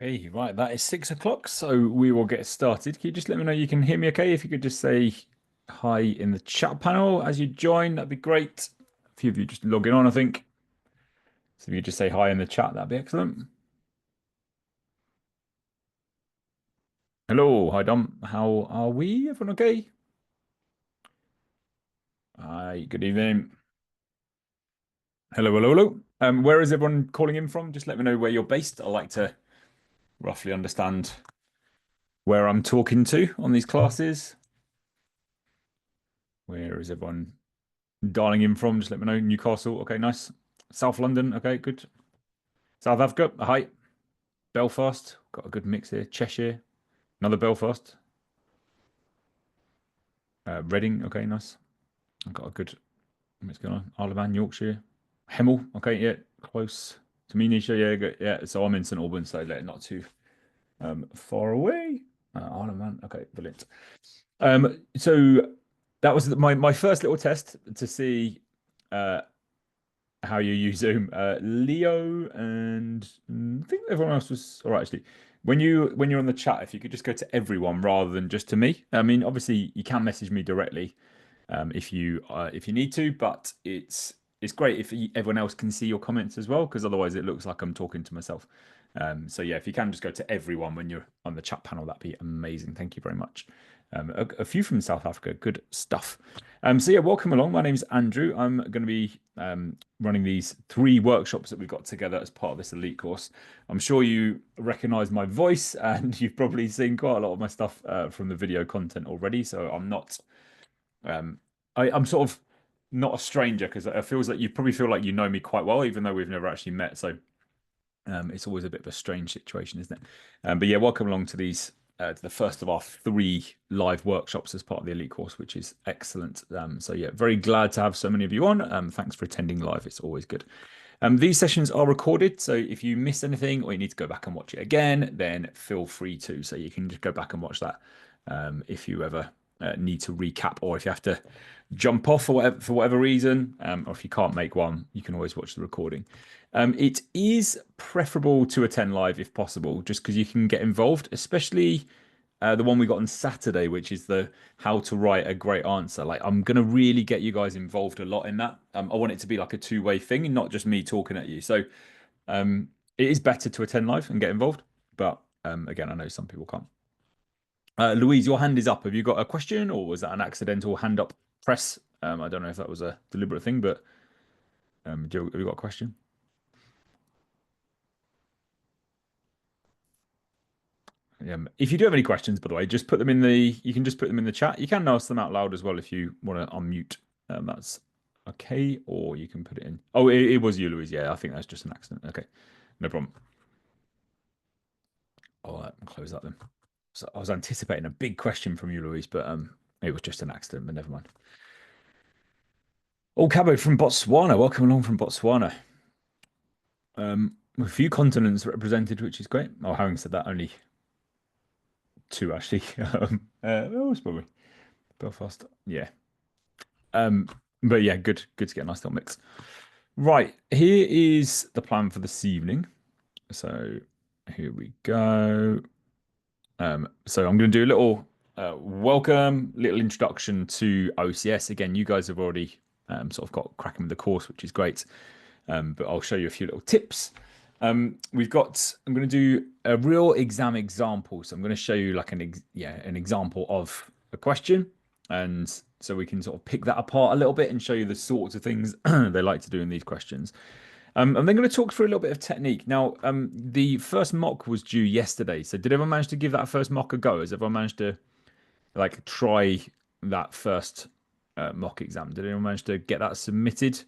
Hey, right, that is 6 o'clock, so we will get started. Can you just let me know you can hear me okay? If you could just say hi in the chat panel as you join, that'd be great. A few of you just logging on, I think. So if you could just say hi in the chat, that'd be excellent. Hello, hi Dom. How are we? Everyone okay? Hi, good evening. Hello, hello, hello. Where is everyone calling in from? Just let me know where you're based. I like to roughly understand where I'm talking to on these classes. Where is everyone dialing in from? Just let me know. Newcastle. Okay, nice. South London. Okay, good. South Africa. Hi. Belfast. Got a good mix here. Cheshire. Another Belfast. Reading. Okay, nice. I've got a good mix going on. Isle of Man, Yorkshire. Hemel. Okay, yeah, close to me, Nisha. Yeah, good. Yeah. So I'm in St Albans, so not too far away. Isle of Man. Okay, brilliant. So that was my first little test to see uh how you use Zoom. Leo and I think everyone else was all right actually. When you're on the chat, if you could just go to everyone rather than just to me. I mean, obviously you can message me directly if you need to, but it's great if everyone else can see your comments as well, because otherwise it looks like I'm talking to myself. So yeah, if you can just go to everyone when you're on the chat panel, that'd be amazing. Thank you very much. A few from South Africa, good stuff. So yeah, welcome along. My name's Andrew. I'm going to be running these 3 workshops that we've got together as part of this elite course. I'm sure you recognize my voice and you've probably seen quite a lot of my stuff from the video content already. So I'm not um, I'm sort of not a stranger because it feels like you probably feel like you know me quite well, even though we've never actually met. So it's always a bit of a strange situation, isn't it? But yeah, welcome along to these to the first of our 3 live workshops as part of the elite course, which is excellent. So yeah, very glad to have so many of you on. Thanks for attending live; it's always good. These sessions are recorded, so if you miss anything or you need to go back and watch it again, then feel free to. So you can just go back and watch that if you ever need to recap, or if you have to jump off for whatever reason, or if you can't make one, you can always watch the recording. It is preferable to attend live if possible, just because you can get involved, especially the one we got on Saturday, which is the how to write a great answer. Like, I'm gonna really get you guys involved a lot in that. I want it to be like a two-way thing and not just me talking at you. So it is better to attend live and get involved. But again, I know some people can't. Louise, your hand is up. Have you got a question, or was that an accidental hand up press? I don't know if that was a deliberate thing, but have you got a question? If you do have any questions, by the way, just put them in the. You can just put them in the chat. You can ask them out loud as well if you want to unmute. That's okay, or you can put it in. Oh, it was you, Louise. Yeah, I think that's just an accident. Okay, no problem. I'll close that then. So I was anticipating a big question from you, Louise, but it was just an accident. But never mind. Oh, Cabo from Botswana. Welcome along from Botswana. A few continents represented, which is great. Oh, having said that, only 2 actually. Oh, it's probably Belfast. Yeah. Um, but yeah, good to get a nice little mix. Right, here is the plan for this evening. So here we go. So I'm going to do a little welcome, little introduction to OCS. Again, you guys have already sort of got cracking with the course, which is great. But I'll show you a few little tips. I'm going to do a real exam example. So I'm going to show you like an example of a question. And so we can sort of pick that apart a little bit and show you the sorts of things they like to do in these questions. I'm then going to talk through a little bit of technique. Now, the first mock was due yesterday. So did everyone manage to give that first mock a go? Has everyone managed to like try that first mock exam? Did anyone manage to get that submitted?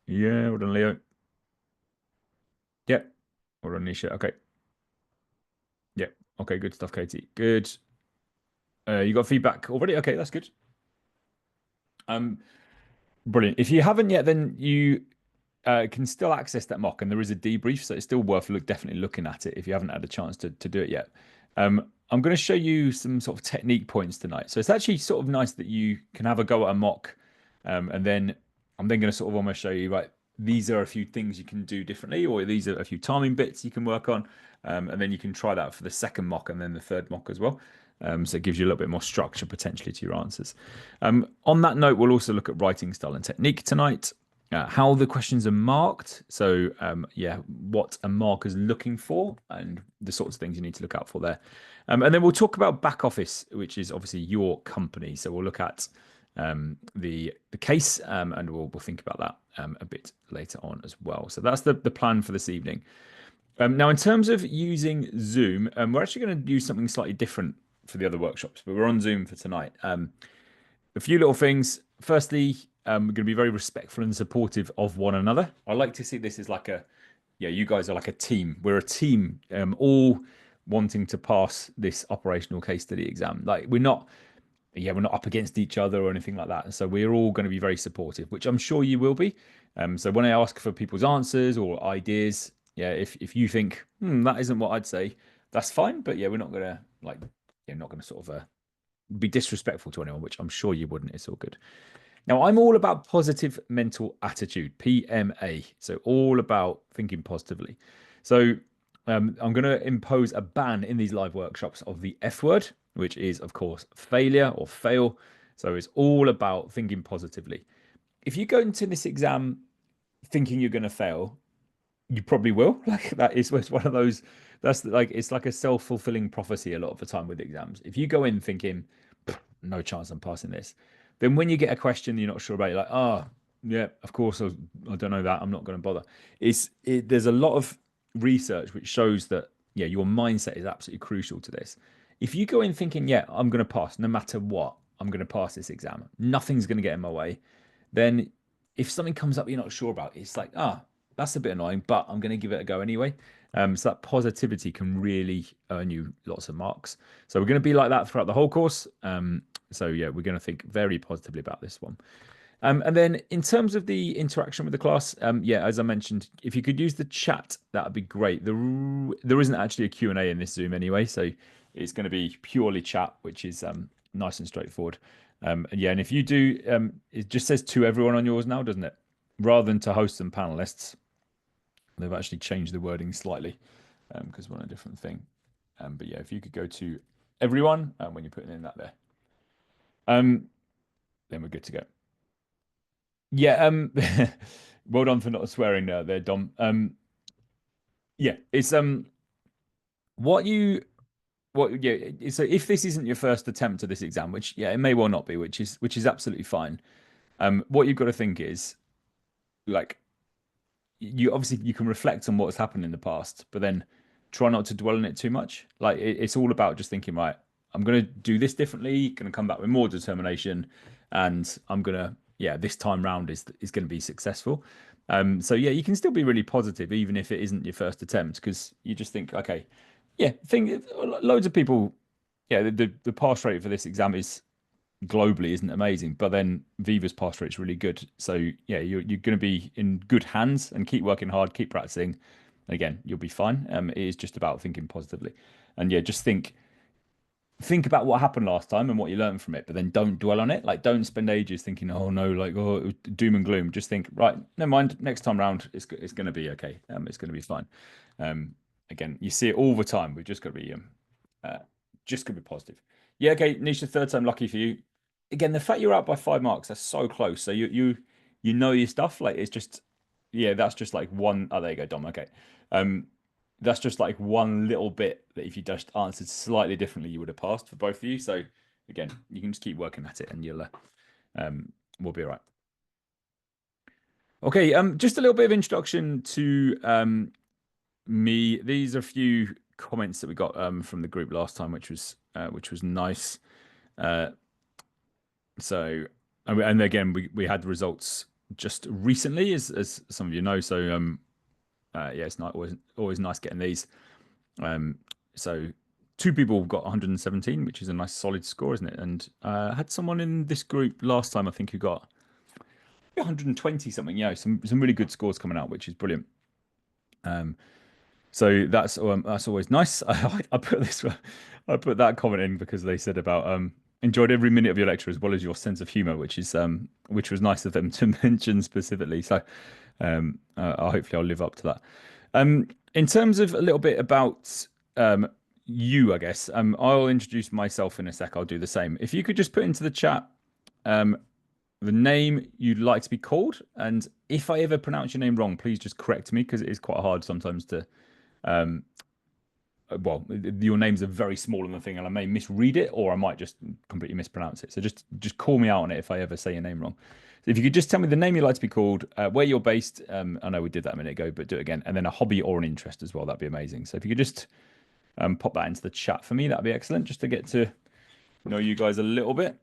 Yeah, well done, Leo. Yep. Well done, Nisha. Okay. Yep. Okay, good stuff, Katie. Good. You got feedback already? Okay, that's good. Um, Brilliant. If you haven't yet, then you can still access that mock, and there is a debrief, so it's still worth definitely looking at it if you haven't had a chance to do it yet. I'm going to show you some sort of technique points tonight. So it's actually sort of nice that you can have a go at a mock, and then I'm then going to sort of almost show you, right, these are a few things you can do differently, or these are a few timing bits you can work on. And then you can try that for the second mock and then the third mock as well. So it gives you a little bit more structure potentially to your answers. On that note, we'll also look at writing style and technique tonight, how the questions are marked. So yeah, what a marker's looking for and the sorts of things you need to look out for there. And then we'll talk about back office, which is obviously your company. So we'll look at the case and we'll think about that a bit later on as well. So that's the plan for this evening. Now, in terms of using Zoom, we're actually going to use something slightly different for the other workshops, but we're on Zoom for tonight. A few little things. Firstly, we're going to be very respectful and supportive of one another. I like to see this as like you guys are like a team. We're a team, all wanting to pass this operational case study exam. Like we're not up against each other or anything like that. And so we're all going to be very supportive, which I'm sure you will be. So when I ask for people's answers or ideas, if you think that isn't what I'd say, that's fine. But yeah, we're not going to sort of be disrespectful to anyone, which I'm sure you wouldn't. It's all good. Now, I'm all about positive mental attitude, PMA. So all about thinking positively. So I'm going to impose a ban in these live workshops of the F word, which is, of course, failure or fail. So it's all about thinking positively. If you go into this exam thinking you're going to fail, you probably will. Like that is one of those. That's like it's like a self-fulfilling prophecy a lot of the time with exams. If you go in thinking no chance I'm passing this, then when you get a question you're not sure about, you're like, oh yeah, of course I don't know that. I'm not going to bother. There's a lot of research which shows that your mindset is absolutely crucial to this. If you go in thinking I'm going to pass no matter what, I'm going to pass this exam, nothing's going to get in my way, then if something comes up you're not sure about, it's like that's a bit annoying, but I'm going to give it a go anyway. So that positivity can really earn you lots of marks. So we're going to be like that throughout the whole course. So yeah, we're going to think very positively about this one. And then in terms of the interaction with the class, as I mentioned, if you could use the chat, that would be great. There isn't actually a Q&A in this Zoom anyway, so it's going to be purely chat, which is nice and straightforward. And if you do, it just says to everyone on yours now, doesn't it? Rather than to hosts and panelists. They've actually changed the wording slightly because we're on a different thing. But yeah, if you could go to everyone when you're putting in that there, then we're good to go. Yeah, well done for not swearing there, Dom. It's so if this isn't your first attempt at this exam, which it may well not be, which is absolutely fine. What you've got to think is like you can reflect on what's happened in the past, but then try not to dwell on it too much. Like it's all about just thinking, right, I'm going to do this differently, going to come back with more determination, and I'm going to, this time round is going to be successful. So you can still be really positive, even if it isn't your first attempt, because you just think, okay, loads of people, the pass rate for this exam is globally isn't amazing, but then Viva's pass rate's really good. So you're going to be in good hands and keep working hard, keep practicing. Again, you'll be fine. It is just about thinking positively, and just think about what happened last time and what you learned from it, but then don't dwell on it. Like don't spend ages thinking, oh no, like doom and gloom. Just think, right, never mind. Next time round, it's going to be okay. It's going to be fine. Again, you see it all the time. We've just got to be positive. Yeah, okay, Nisha, third time lucky for you. Again, the fact you're out by 5 marks, that's so close. So you know your stuff. Like it's just, that's just like one. Oh, there you go, Dom. Okay. That's just like one little bit that if you just answered slightly differently, you would have passed for both of you. So again, you can just keep working at it and you'll we'll be all right. Okay, just a little bit of introduction to me. These are a few comments that we got from the group last time, which was nice. So, and again, we had the results just recently, as some of you know. So, it's not always nice getting these. So 2 people got 117, which is a nice solid score, isn't it? And I had someone in this group last time, I think, who got 120 something. Some really good scores coming out, which is brilliant. So that's always nice. I put that comment in because they said about enjoyed every minute of your lecture as well as your sense of humor, which was nice of them to mention specifically. So Hopefully I'll live up to that. In terms of a little bit about um, you, I guess, I'll introduce myself in a sec. I'll do the same. If you could just put into the chat um, the name you'd like to be called, and if I ever pronounce your name wrong, please just correct me because it is quite hard sometimes to well, your names are very small in the thing, and I may misread it, or I might just completely mispronounce it. So just call me out on it if I ever say your name wrong. So if you could just tell me the name you'd like to be called, where you're based. I know we did that a minute ago, but do it again, and then a hobby or an interest as well. That'd be amazing. So if you could just pop that into the chat for me, that'd be excellent, just to get to know you guys a little bit.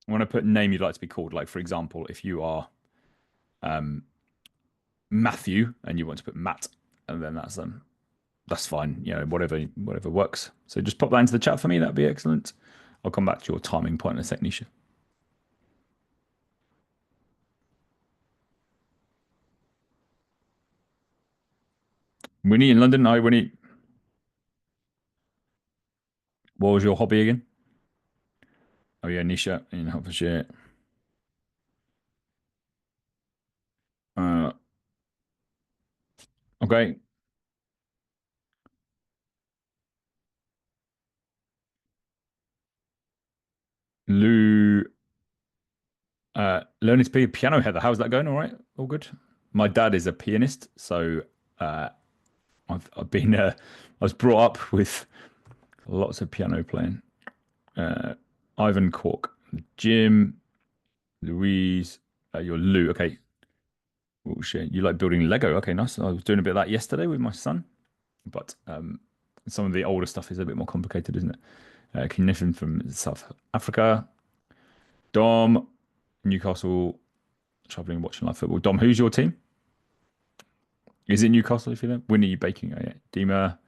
I want to put name you'd like to be called. Like for example, if you are um, Matthew and you want to put Matt, and then that's fine. You know, whatever works. So just pop that into the chat for me. That'd be excellent. I'll come back to your timing point in a sec, Nisha. Winnie in London. Hi, Winnie. What was your hobby again? Oh yeah, Nisha in Hertfordshire. Uh, okay. Lou, learning to play piano, Heather. How's that going? All right, all good. My dad is a pianist, so uh, I've been I was brought up with lots of piano playing. Uh, Ivan Cork, Jim, Louise, you're Lou. Okay. Oh shit, you like building Lego? Okay, nice. I was doing a bit of that yesterday with my son, but some of the older stuff is a bit more complicated, isn't it? Cognition from South Africa. Dom, Newcastle, traveling, watching live football. Dom, who's your team? Is it Newcastle if you're there? Winnie, you baking? Oh, yeah. Dima,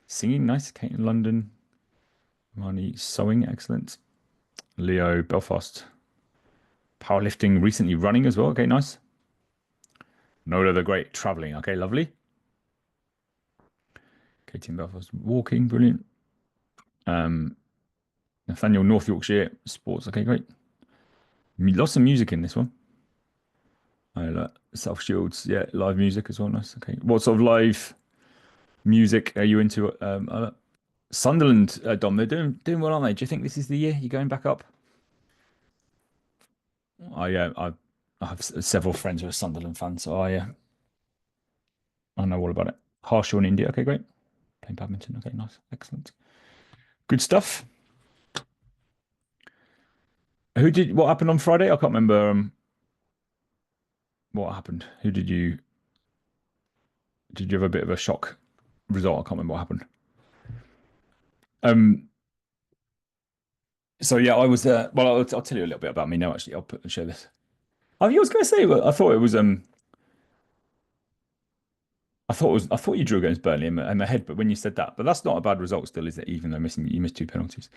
singing, nice. Kate in London. Marnie, sewing, excellent. Leo, Belfast, powerlifting, recently running as well. Okay, nice. Nola, the great, traveling. Okay, lovely. Katie in Belfast, walking, brilliant. Um, Nathaniel, North Yorkshire, sports. Okay, great. Lots of music in this one. I like South Shields, yeah, live music as well. Nice. Okay, what sort of live music are you into? Sunderland, Dom, they're doing well, aren't they? Do you think this is the year you're going back up? I have several friends who are Sunderland fans, so I know all about it. Harshaw in India. Okay, great. Playing badminton. Okay, nice, excellent, good stuff. Who did what happened on Friday? I can't remember. What happened? Who did you have a bit of a shock result? I can't remember what happened. Um, so yeah, I was well, I'll tell you a little bit about me now. Actually, share this. I was going to say, I thought it was I thought you drew against Burnley in my head, but when you said that, but that's not a bad result still, is it? Even though you missed two penalties.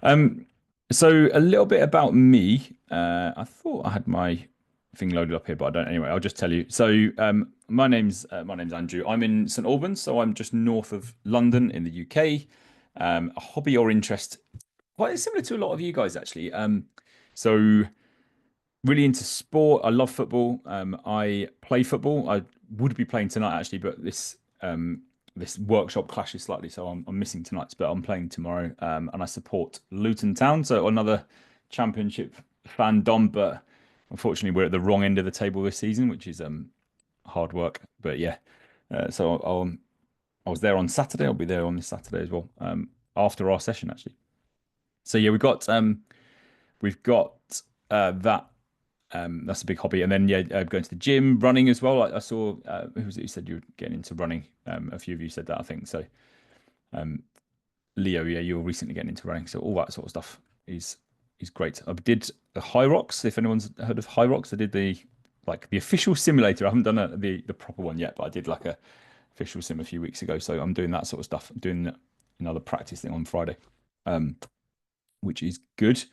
Um, so a little bit about me. I thought I had my thing loaded up here, but I don't. Anyway, I'll just tell you. So my name's Andrew. I'm in St Albans, so I'm just north of London in the UK. A hobby or interest, quite similar to a lot of you guys actually. So really into sport. I love football. I play football. I would be playing tonight actually, but this workshop clashes slightly, so I'm missing tonight's. But I'm playing tomorrow, and I support Luton Town, so another Championship fandom. But unfortunately, we're at the wrong end of the table this season, which is hard work. But yeah, I was there on Saturday. I'll be there on this Saturday as well, after our session actually. So yeah, we've got that that's a big hobby. And then yeah, going to the gym, running as well. I saw who was it who said you were getting into running? A few of you said that, I think. So Leo, yeah, you're recently getting into running. So all that sort of stuff is great. I did the High Rocks. If anyone's heard of High Rocks, I did the official simulator. I haven't done the proper one yet, but I did like a official sim a few weeks ago. So I'm doing that sort of stuff. I'm doing another practice thing on Friday, um, which is good.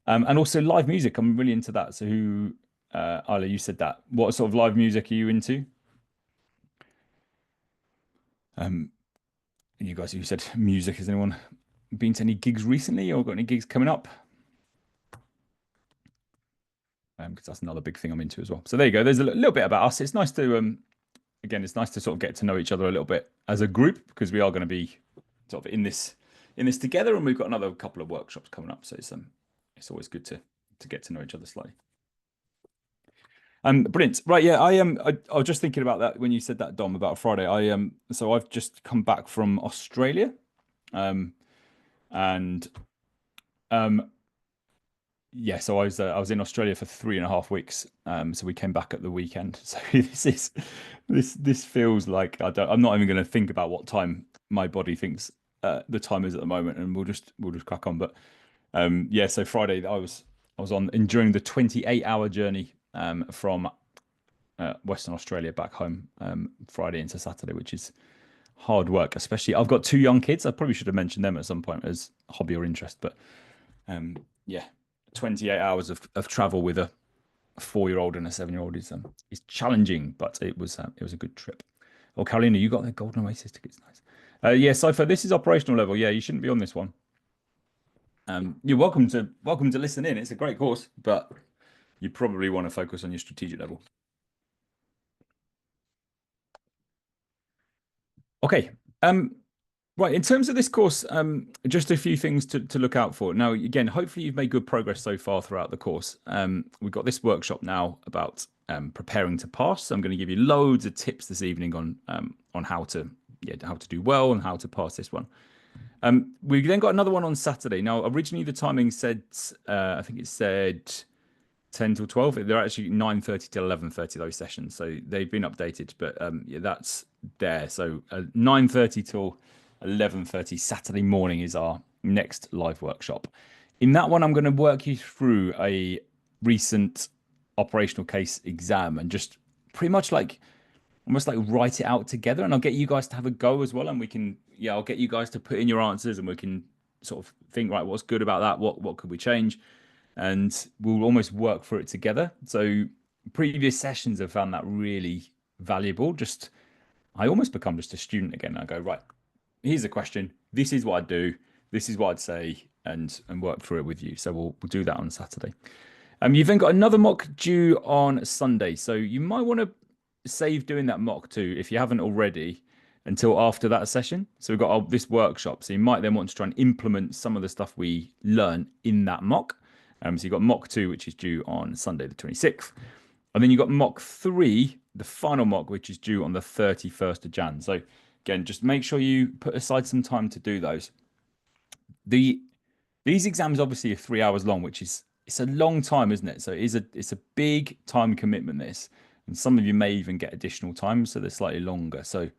And also live music. I'm really into that. So Isla, you said that. What sort of live music are you into? Um, you guys who said music, has anyone been to any gigs recently or got any gigs coming up? because that's another big thing I'm into as well. So there you go. There's a little bit about us. It's nice to again, it's nice to sort of get to know each other a little bit as a group because we are going to be sort of in this together, and we've got another couple of workshops coming up. So it's always good to get to know each other slightly. Brilliant. Right, yeah, I was just thinking about that when you said that, Dom, about Friday. So I've just come back from Australia, and yeah, so I was in Australia for 3.5 weeks. So we came back at the weekend. So this feels like I'm not even going to think about what time my body thinks the time is at the moment, and we'll just crack on. But yeah, so Friday I was on enjoying the 28-hour journey from Western Australia back home Friday into Saturday, which is hard work. Especially I've got 2 young kids. I probably should have mentioned them at some point as hobby or interest, but yeah, 28 hours of travel with a 4-year-old and a 7-year-old is challenging, but it was a good trip. Oh, Carolina, you got the Golden Oasis tickets, nice. Yeah, Cypher, this is operational level. Yeah, you shouldn't be on this one. You're welcome to listen in. It's a great course, but you probably want to focus on your strategic level. Okay. Right. In terms of this course, just a few things to look out for. Now, again, hopefully you've made good progress so far throughout the course. We've got this workshop now about preparing to pass. So I'm going to give you loads of tips this evening on how to do well and how to pass this one. We've then got another one on Saturday. Now, originally the timing said, I think it said 10 till 12. They're actually 9:30 to 11:30, those sessions. So they've been updated, but yeah, that's there. So 9:30 till 11:30 Saturday morning is our next live workshop. In that one, I'm going to work you through a recent operational case exam and just pretty much like almost like write it out together, and I'll get you guys to have a go as well, and we can, yeah, I'll get you guys to put in your answers, and we can sort of think, right, what's good about that, what could we change, and we'll almost work through it together. So previous sessions have found that really valuable. Just I almost become just a student again. I go, right, here's a question, this is what I'd do, this is what I'd say, and work through it with you. So we'll do that on Saturday. You've then got another mock due on Sunday, so you might want to save doing that mock too if you haven't already until after that session. So we've got this workshop, so you might then want to try and implement some of the stuff we learn in that mock. So you've got mock 2, which is due on Sunday the 26th, and then you've got mock 3, the final mock, which is due on the 31st of Jan. So again, just make sure you put aside some time to do those. These exams obviously are 3 hours long, which is, it's a long time, isn't it? So it's a big time commitment, this. And some of you may even get additional time, so they're slightly longer. So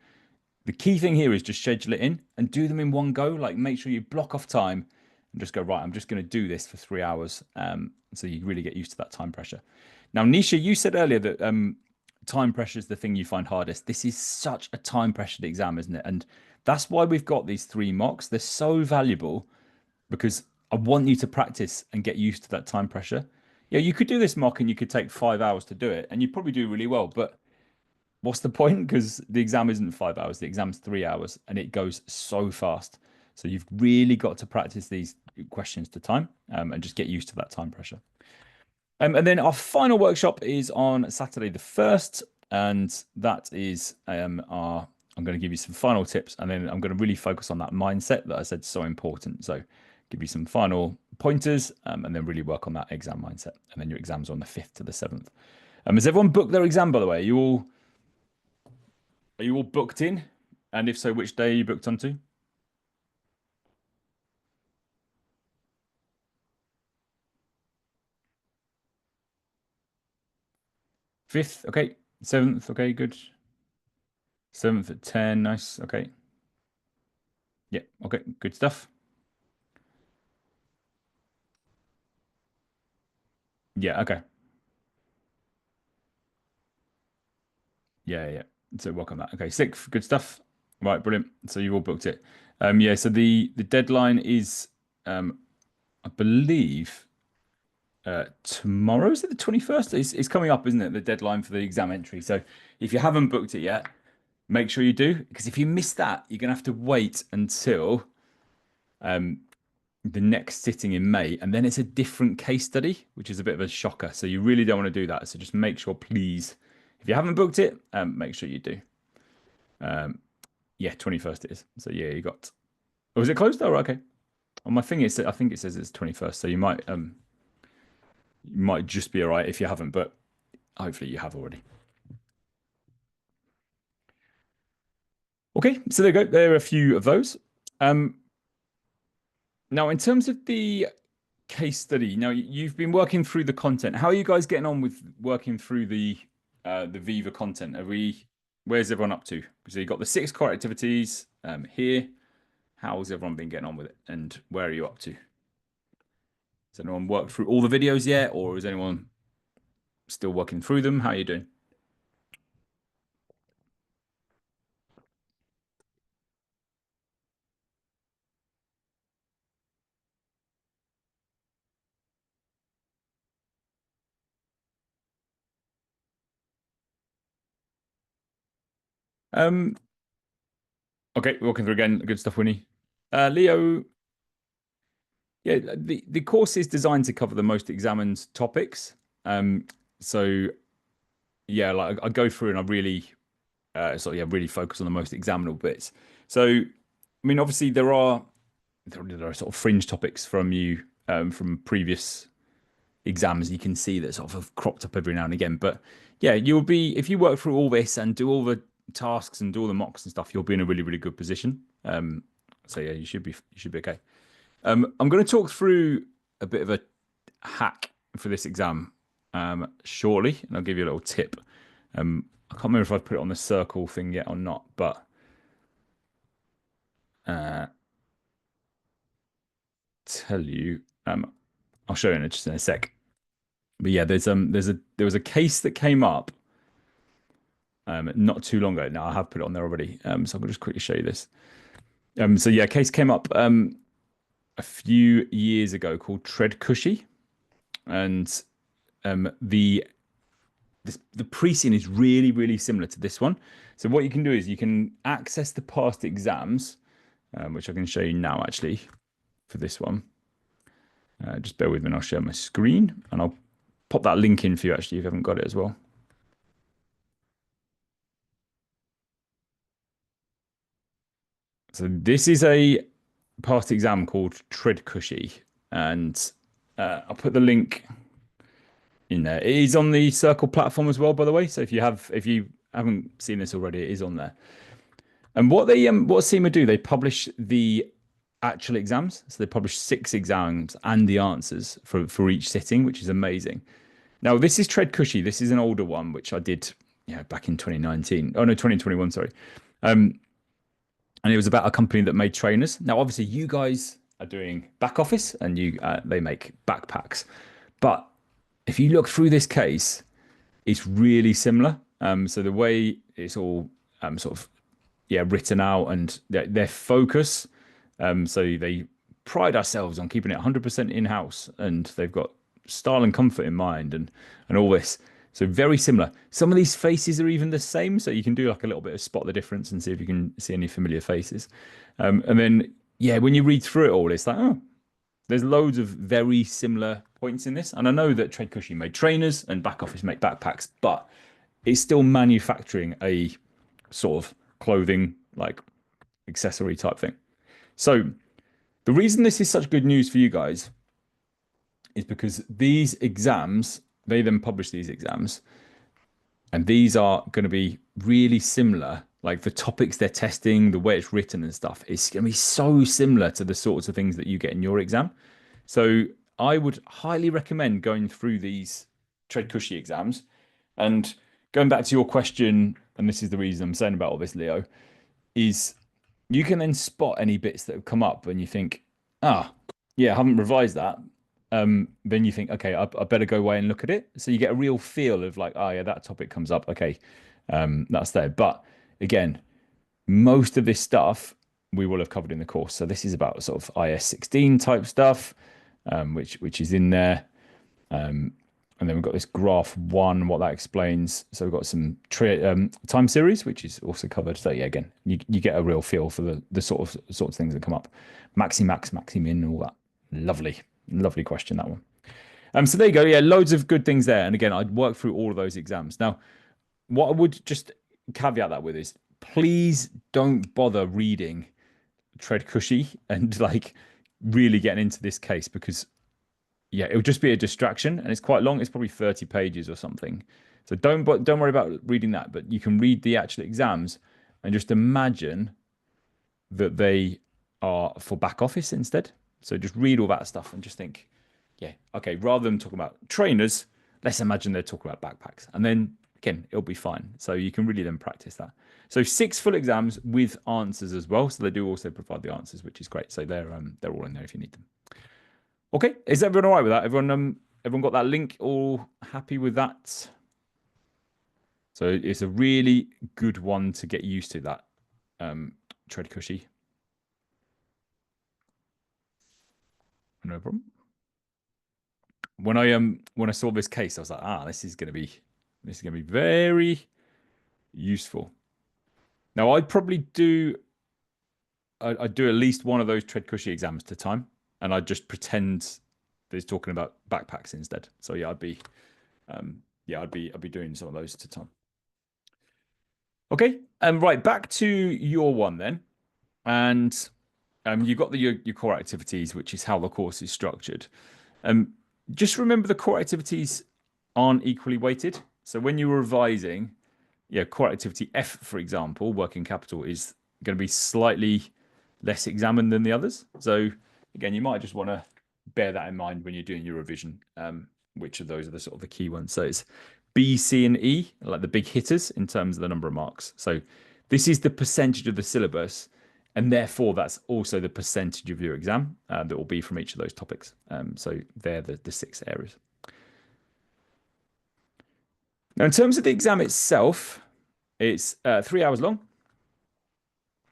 the key thing here is just schedule it in and do them in one go. Like make sure you block off time and just go, right, I'm just going to do this for 3 hours. So you really get used to that time pressure. Now, Nisha, you said earlier that time pressure is the thing you find hardest. This is such a time pressured exam, isn't it? And that's why we've got these 3 mocks. They're so valuable because I want you to practice and get used to that time pressure. Yeah, you could do this mock and you could take 5 hours to do it and you'd probably do really well. But what's the point? Because the exam isn't 5 hours, the exam's 3 hours and it goes so fast. So you've really got to practice these questions to time and just get used to that time pressure. And then our final workshop is on Saturday the 1st. And that is I'm going to give you some final tips, and then I'm going to really focus on that mindset that I said is so important. So give you some final pointers and then really work on that exam mindset. And then your exam's on the 5th to the 7th. Has everyone booked their exam, by the way? Are you all booked in? And if so, which day are you booked onto? 5th, okay. 7th, okay, good. 7th at 10, nice, okay. Yeah, okay, good stuff. Yeah, okay. Yeah. So welcome that. Okay, 6th, good stuff. Right, brilliant. So you've all booked it. Yeah, so the deadline is I believe tomorrow. Is it the 21st? It's coming up, isn't it? The deadline for the exam entry. So if you haven't booked it yet, make sure you do, because if you miss that, you're gonna have to wait until the next sitting in May, and then it's a different case study, which is a bit of a shocker. So you really don't want to do that. So just make sure, please, if you haven't booked it, make sure you do. Yeah, 21st it is. So yeah, you got. Oh, is it closed? Oh, okay. On my thing, I think it says it's 21st. So you might just be all right if you haven't, but hopefully you have already. Okay, so there you go. There are a few of those. Now, in terms of the case study, now you've been working through the content. How are you guys getting on with working through the Viva content? Where's everyone up to? So you got the 6 core activities here. How's everyone been getting on with it, and where are you up to? Has anyone worked through all the videos yet, or is anyone still working through them? How are you doing? Um, okay, we're walking through again. Good stuff, Winnie. Leo, yeah, the course is designed to cover the most examined topics. So yeah, like I go through and I really, really focus on the most examinable bits. So, I mean, obviously there are sort of fringe topics from previous exams you can see that sort of have cropped up every now and again. But yeah, you'll be if you work through all this and do all the tasks and do all the mocks and stuff, you'll be in a really, really good position. So yeah, you should be okay. I'm going to talk through a bit of a hack for this exam shortly, and I'll give you a little tip. I can't remember if I've put it on the circle thing yet or not, but uh, tell you, I'll show you in just in a sec. But yeah, there was a case that came up not too long ago. Now I have put it on there already, so I'll just quickly show you this. So yeah, a case came up a few years ago called Tread Cushy, and the pre-scene is really, really similar to this one. So what you can do is you can access the past exams, which I can show you now actually for this one. Just bear with me and I'll share my screen and I'll pop that link in for you actually if you haven't got it as well. So this is a past exam called Tread Cushy, and I'll put the link in there. It is on the Circle platform as well, by the way. So if you haven't seen this already, it is on there. And what CIMA do, they publish the actual exams. So they publish 6 exams and the answers for each sitting, which is amazing. Now this is Tread Cushy. This is an older one, which I did back in 2019. Oh no, 2021, sorry. And it was about a company that made trainers. Now, obviously, you guys are doing back office, and they make backpacks. But if you look through this case, it's really similar. So the way it's all written out and their focus. So they pride ourselves on keeping it 100% in-house, and they've got style and comfort in mind, and all this. So very similar. Some of these faces are even the same, so you can do like a little bit of spot the difference and see if you can see any familiar faces. And then yeah, when you read through it all, it's like, oh, there's loads of very similar points in this. And I know that Tread Cushy made trainers and back office make backpacks, but it's still manufacturing a sort of clothing like accessory type thing. So the reason this is such good news for you guys is because these exams, they then publish these exams, and these are going to be really similar. Like the topics they're testing, the way it's written and stuff, it's going to be so similar to the sorts of things that you get in your exam. So I would highly recommend going through these Tread Cushy exams. And going back to your question, and this is the reason I'm saying about all this, Leo, is you can then spot any bits that have come up and you think, I haven't revised that. Then you think, okay, I better go away and look at it. So you get a real feel of like, oh yeah, that topic comes up. Okay, that's there. But again, most of this stuff we will have covered in the course. So this is about sort of IS 16 type stuff, which is in there. And then we've got this graph 1, what that explains. So we've got some time series, which is also covered. So yeah, again, you get a real feel for the sorts of things that come up. Maxi max, maxi min, and all that. Lovely, lovely question, that one. So there you go. Yeah, loads of good things there. And again, I'd work through all of those exams. Now, what I would just caveat that with is please don't bother reading Tread Cushy and like really getting into this case because yeah, it would just be a distraction and it's quite long. It's probably 30 pages or something. So don't worry about reading that, but you can read the actual exams and just imagine that they are for back office instead. So just read all that stuff and just think, yeah, okay, rather than talking about trainers, let's imagine they're talking about backpacks. And then again, it'll be fine. So you can really then practice that. So 6 full exams with answers as well. So they do also provide the answers, which is great. So they're all in there if you need them. Okay, is everyone all right with that? Everyone got that link? All happy with that? So it's a really good one to get used to, that Tread Cushy. No problem. When I saw this case, I was like, this is gonna be very useful. Now I'd probably I'd do at least one of those Tread Cushy exams to time, and I'd just pretend that it's talking about backpacks instead. So yeah, I'd be doing some of those to time. Okay, right, back to your one then, and you've got your core activities, which is how the course is structured. Just remember the core activities aren't equally weighted. So when you're revising, yeah, core activity F, for example, working capital is going to be slightly less examined than the others. So again, you might just want to bear that in mind when you're doing your revision, which of those are the sort of the key ones. So it's B, C, and E, like the big hitters in terms of the number of marks. So this is the percentage of the syllabus, and therefore that's also the percentage of your exam that will be from each of those topics. So they're the 6 areas. Now, in terms of the exam itself, it's 3 hours long,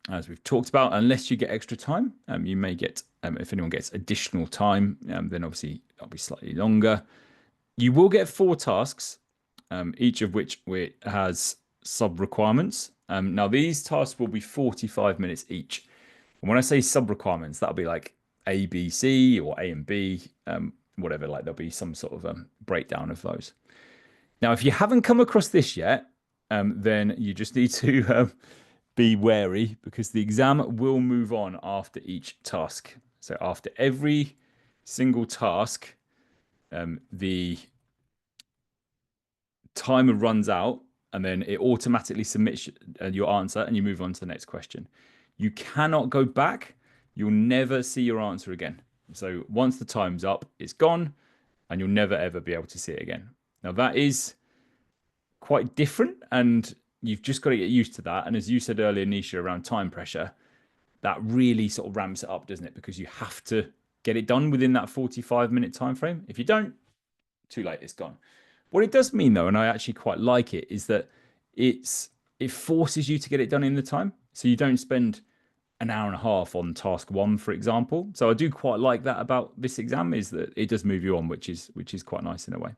as we've talked about. Unless you get extra time, you may get, if anyone gets additional time, then obviously that'll be slightly longer. You will get 4 tasks, each of which has sub requirements. Now, these tasks will be 45 minutes each. And when I say sub requirements, that'll be like A, B, C, or A and B, whatever. Like there'll be some sort of breakdown of those. Now, if you haven't come across this yet, then you just need to be wary because the exam will move on after each task. So after every single task, the timer runs out and then it automatically submits your answer and you move on to the next question. You cannot go back. You'll never see your answer again. So once the time's up, it's gone and you'll never ever be able to see it again. Now that is quite different and you've just got to get used to that. And as you said earlier, Nisha, around time pressure, that really sort of ramps it up, doesn't it? Because you have to get it done within that 45-minute time frame. If you don't, too late, it's gone. What it does mean though, and I actually quite like it, is that it forces you to get it done in the time. So you don't spend an hour and a half on task 1, for example. So I do quite like that about this exam, is that it does move you on, which is quite nice in a way.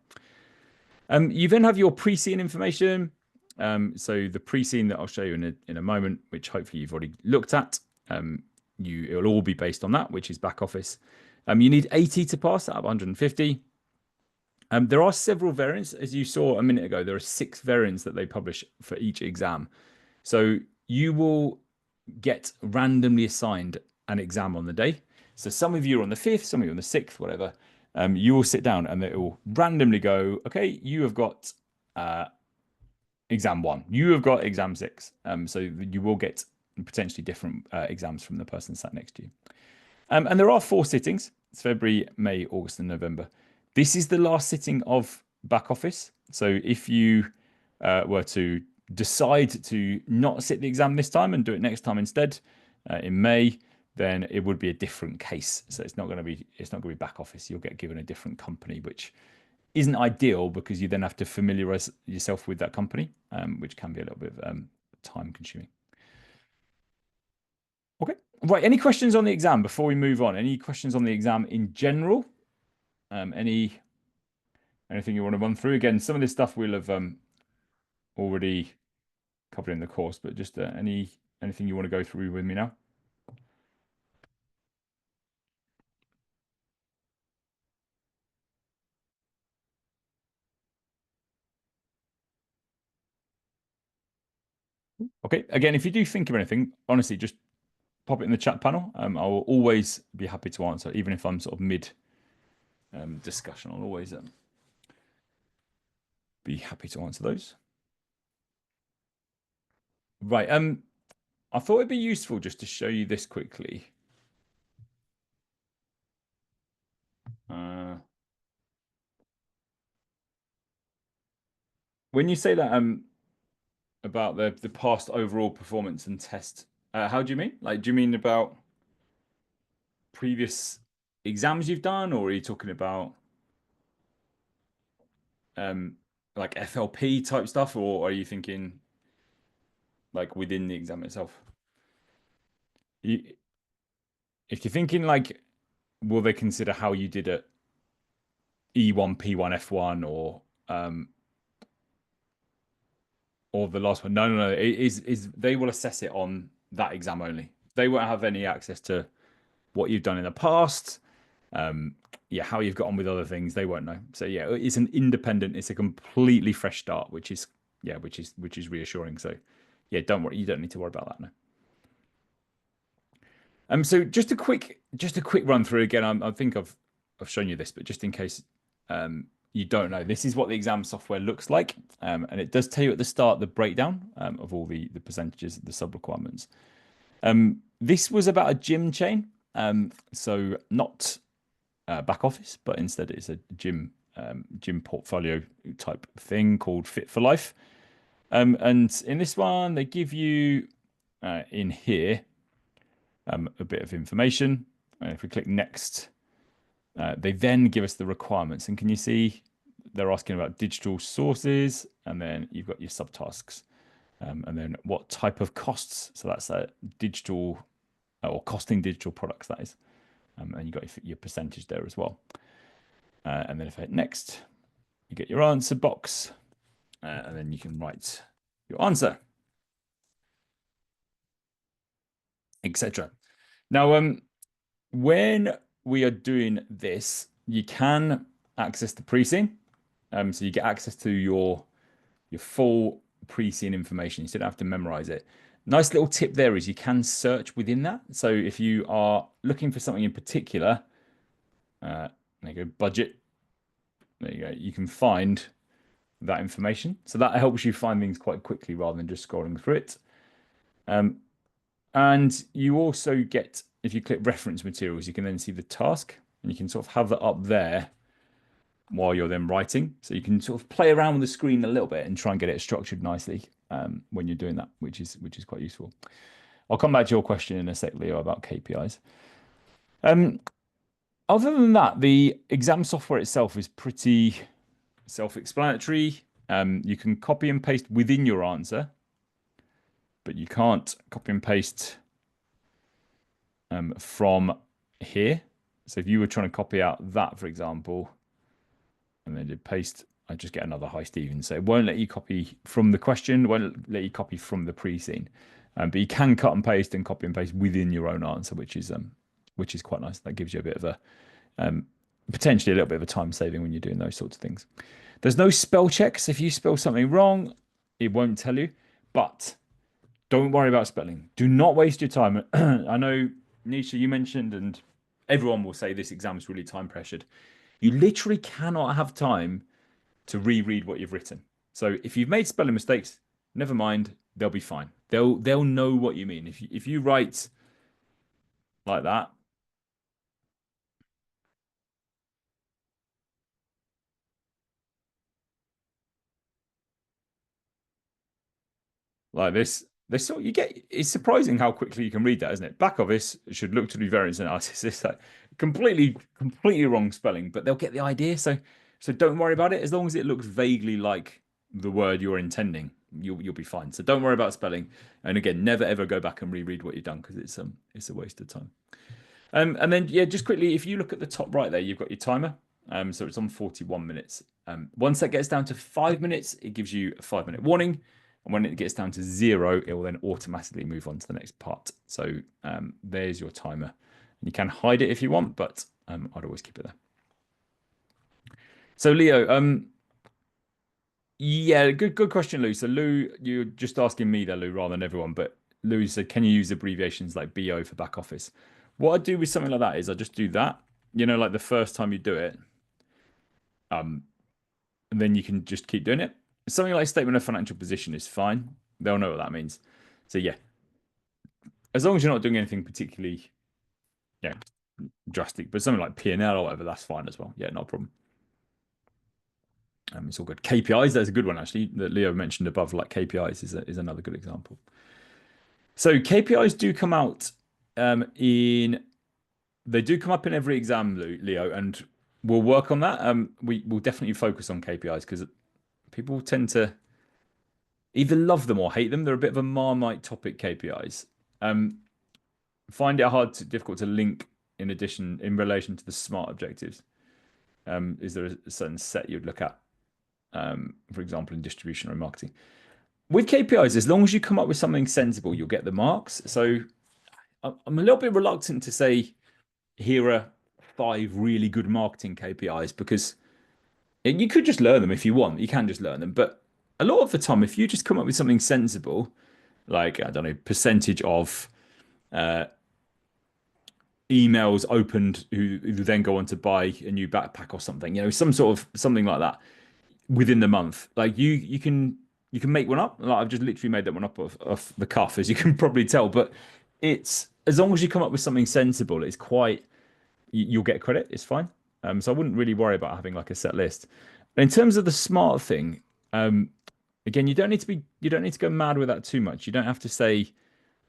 You then have your pre-scene information. So the pre-scene that I'll show you in a moment, which hopefully you've already looked at, it'll all be based on that, which is back office. You need 80 to pass out of 150. There are several variants, as you saw a minute ago. There are 6 variants that they publish for each exam. So you will get randomly assigned an exam on the day. So some of you are on the 5th, some of you are on the 6th, whatever. You will sit down and it will randomly go, okay, you have got exam 1, you have got exam 6. So you will get potentially different exams from the person sat next to you. And there are 4 sittings. It's February, May, August, and November. This is the last sitting of back office. So if you were to decide to not sit the exam this time and do it next time instead in May, then it would be a different case. So it's not going to be back office. You'll get given a different company, which isn't ideal because you then have to familiarize yourself with that company, which can be a little bit time consuming. Okay, right. Any questions on the exam before we move on? Any questions on the exam in general? Anything you want to run through? Again, some of this stuff we'll have already covered in the course, but just anything you want to go through with me now? Okay. Again, if you do think of anything, honestly, just pop it in the chat panel. I will always be happy to answer, even if I'm sort of mid discussion. I'll always be happy to answer those. Right. I thought it'd be useful just to show you this quickly. When you say that about the past overall performance and test, how do you mean? Like, do you mean about previous exams you've done, or are you talking about like FLP type stuff, or are you thinking like within the exam itself? You, if you're thinking like, will they consider how you did at E1, P1, F1, or the last one? No. It is they will assess it on that exam only. They won't have any access to what you've done in the past. Yeah, how you've got on with other things, they won't know. So yeah, it's an independent, it's a completely fresh start, which is reassuring. So yeah, don't worry, you don't need to worry about that now. So just a quick run through again. I think I've shown you this, but just in case you don't know, this is what the exam software looks like, and it does tell you at the start the breakdown of all the percentages of the sub requirements. This was about a gym chain, so not back office, but instead it's a gym portfolio type thing called Fit for Life. And in this one, they give you in here a bit of information. If we click next, they then give us the requirements. And can you see they're asking about digital sources, and then you've got your subtasks, and then what type of costs. So that's a digital or costing digital products, that is. And you got your percentage there as well. And then if I hit next, you get your answer box, and then you can write your answer, etc. Now, when we are doing this, you can access the pre-scene. So you get access to your full pre-scene information. You don't have to memorize it. Nice little tip there is you can search within that. So if you are looking for something in particular, there you go, budget. There you go. You can find that information. So that helps you find things quite quickly rather than just scrolling through it. And you also get, if you click reference materials, you can then see the task, and you can sort of have that up there while you're then writing. So you can sort of play around with the screen a little bit and try and get it structured nicely when you're doing that, which is quite useful. I'll come back to your question in a sec, Leo, about KPIs. Other than that, the exam software itself is pretty self-explanatory. You can copy and paste within your answer, but you can't copy and paste from here. So if you were trying to copy out that, for example, and then did paste, I just get another hi Stephen. So it won't let you copy from the question, won't let you copy from the pre-scene. But you can cut and paste and copy and paste within your own answer, which is quite nice. That gives you a bit of a potentially a little bit of a time saving when you're doing those sorts of things. There's no spell checks. If you spell something wrong, it won't tell you. But don't worry about spelling. Do not waste your time. I know, Nisha, you mentioned, and everyone will say this exam is really time pressured. You literally cannot have time to reread what you've written. So if you've made spelling mistakes, never mind. They'll be fine. They'll know what you mean. If you write like that, like this sort you get, it's surprising how quickly you can read that, isn't it? Back office should look to be variance analysis. It's like completely wrong spelling, but they'll get the idea. So don't worry about it. As long as it looks vaguely like the word you're intending, you'll be fine. So don't worry about spelling. And again, never ever go back and reread what you've done, because it's a waste of time. And then yeah, just quickly, if you look at the top right there, you've got your timer. So it's on 41 minutes. Once that gets down to 5 minutes, it gives you a 5-minute warning. And when it gets down to 0, it will then automatically move on to the next part. So there's your timer. You can hide it if you want, but I'd always keep it there. So Leo, Yeah, good question, Lou. So Lou, you're just asking me there, Lou, rather than everyone. But Lou said, can you use abbreviations like BO for back office? What I do with something like that is I just do that. Like the first time you do it, um, and then you can just keep doing it. Something like statement of financial position is fine. They'll know what that means. So yeah, as long as you're not doing anything particularly, yeah, drastic, but something like P&L or whatever, that's fine as well. Yeah, not a problem. It's all good. KPIs, there's a good one actually that Leo mentioned above. Like KPIs is another good example. So KPIs do come out in they do come up in every exam, Leo, and we'll work on that. We will definitely focus on KPIs because people tend to either love them or hate them. They're a bit of a Marmite topic, KPIs. Find it difficult to link in relation to the SMART objectives. Is there a certain set you'd look at, for example, in distribution or in marketing? With KPIs, as long as you come up with something sensible, you'll get the marks. So I'm a little bit reluctant to say here are 5 really good marketing KPIs because you could just learn them if you want. You can just learn them. But a lot of the time, if you just come up with something sensible, like, I don't know, percentage of emails opened who then go on to buy a new backpack or something, some sort of something like that within the month. Like you can make one up. Like I've just literally made that one up off the cuff, as you can probably tell. But it's as long as you come up with something sensible, it's quite you'll get credit. It's fine. So I wouldn't really worry about having like a set list. In terms of the smart thing, again, you don't need to go mad with that too much. You don't have to say,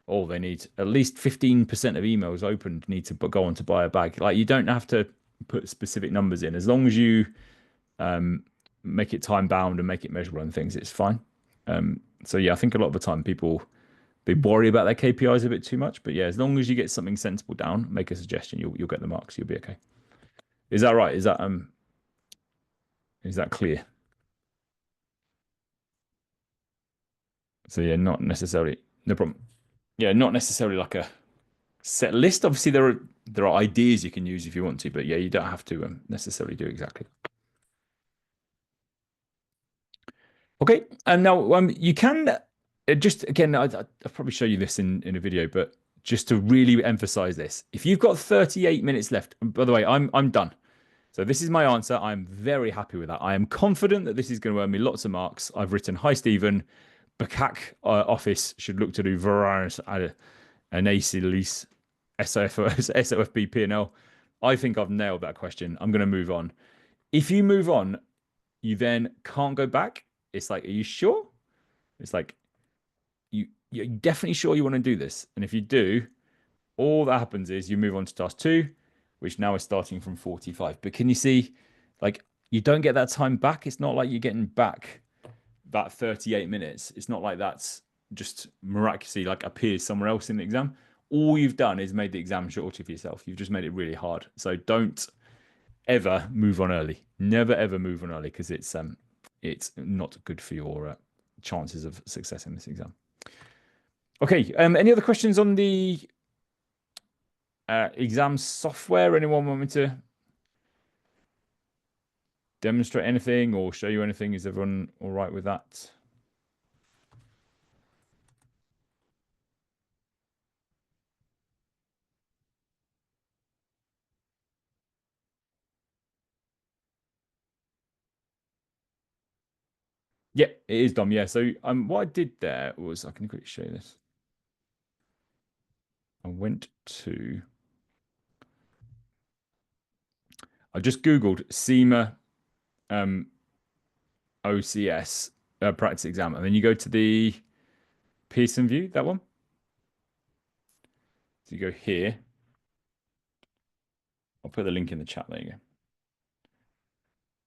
oh, they need at least 15% of emails opened need to go on to buy a bag. Like you don't have to put specific numbers in as long as you make it time bound and make it measurable and things. It's fine. So yeah, I think a lot of the time people they worry about their KPIs a bit too much. But yeah, as long as you get something sensible down, make a suggestion, you'll get the marks. You'll be okay. Is that right? Is that clear? So yeah, not necessarily no problem. Yeah, not necessarily like a set list. Obviously, there are ideas you can use if you want to, but yeah, you don't have to necessarily do exactly. Okay, and now you can just again, I'll probably show you this in a video, but just to really emphasize this, if you've got 38 minutes left, and by the way, I'm done. So this is my answer. I'm very happy with that. I am confident that this is going to earn me lots of marks. I've written, hi, Stephen. BACAC office should look to do variance analysis, SOFB P&L. I think I've nailed that question. I'm going to move on. If you move on, you then can't go back. It's like, are you sure? It's like, you're definitely sure you want to do this. And if you do, all that happens is you move on to task 2, which now is starting from 45. But can you see, like, you don't get that time back. It's not like you're getting back that 38 minutes. It's not like that's just miraculously like appears somewhere else in the exam. All you've done is made the exam shorter for yourself. You've just made it really hard. So don't ever move on early. Never ever move on early because it's not good for your chances of success in this exam. Okay. Any other questions on the exam software? Anyone want me to demonstrate anything or show you anything? Is everyone all right with that? Yeah, it is Dom. Yeah. So what I did there was I can quickly show you this. I just Googled CIMA OCS practice exam, and then you go to the Pearson view, that one. So you go here. I'll put the link in the chat. There you go.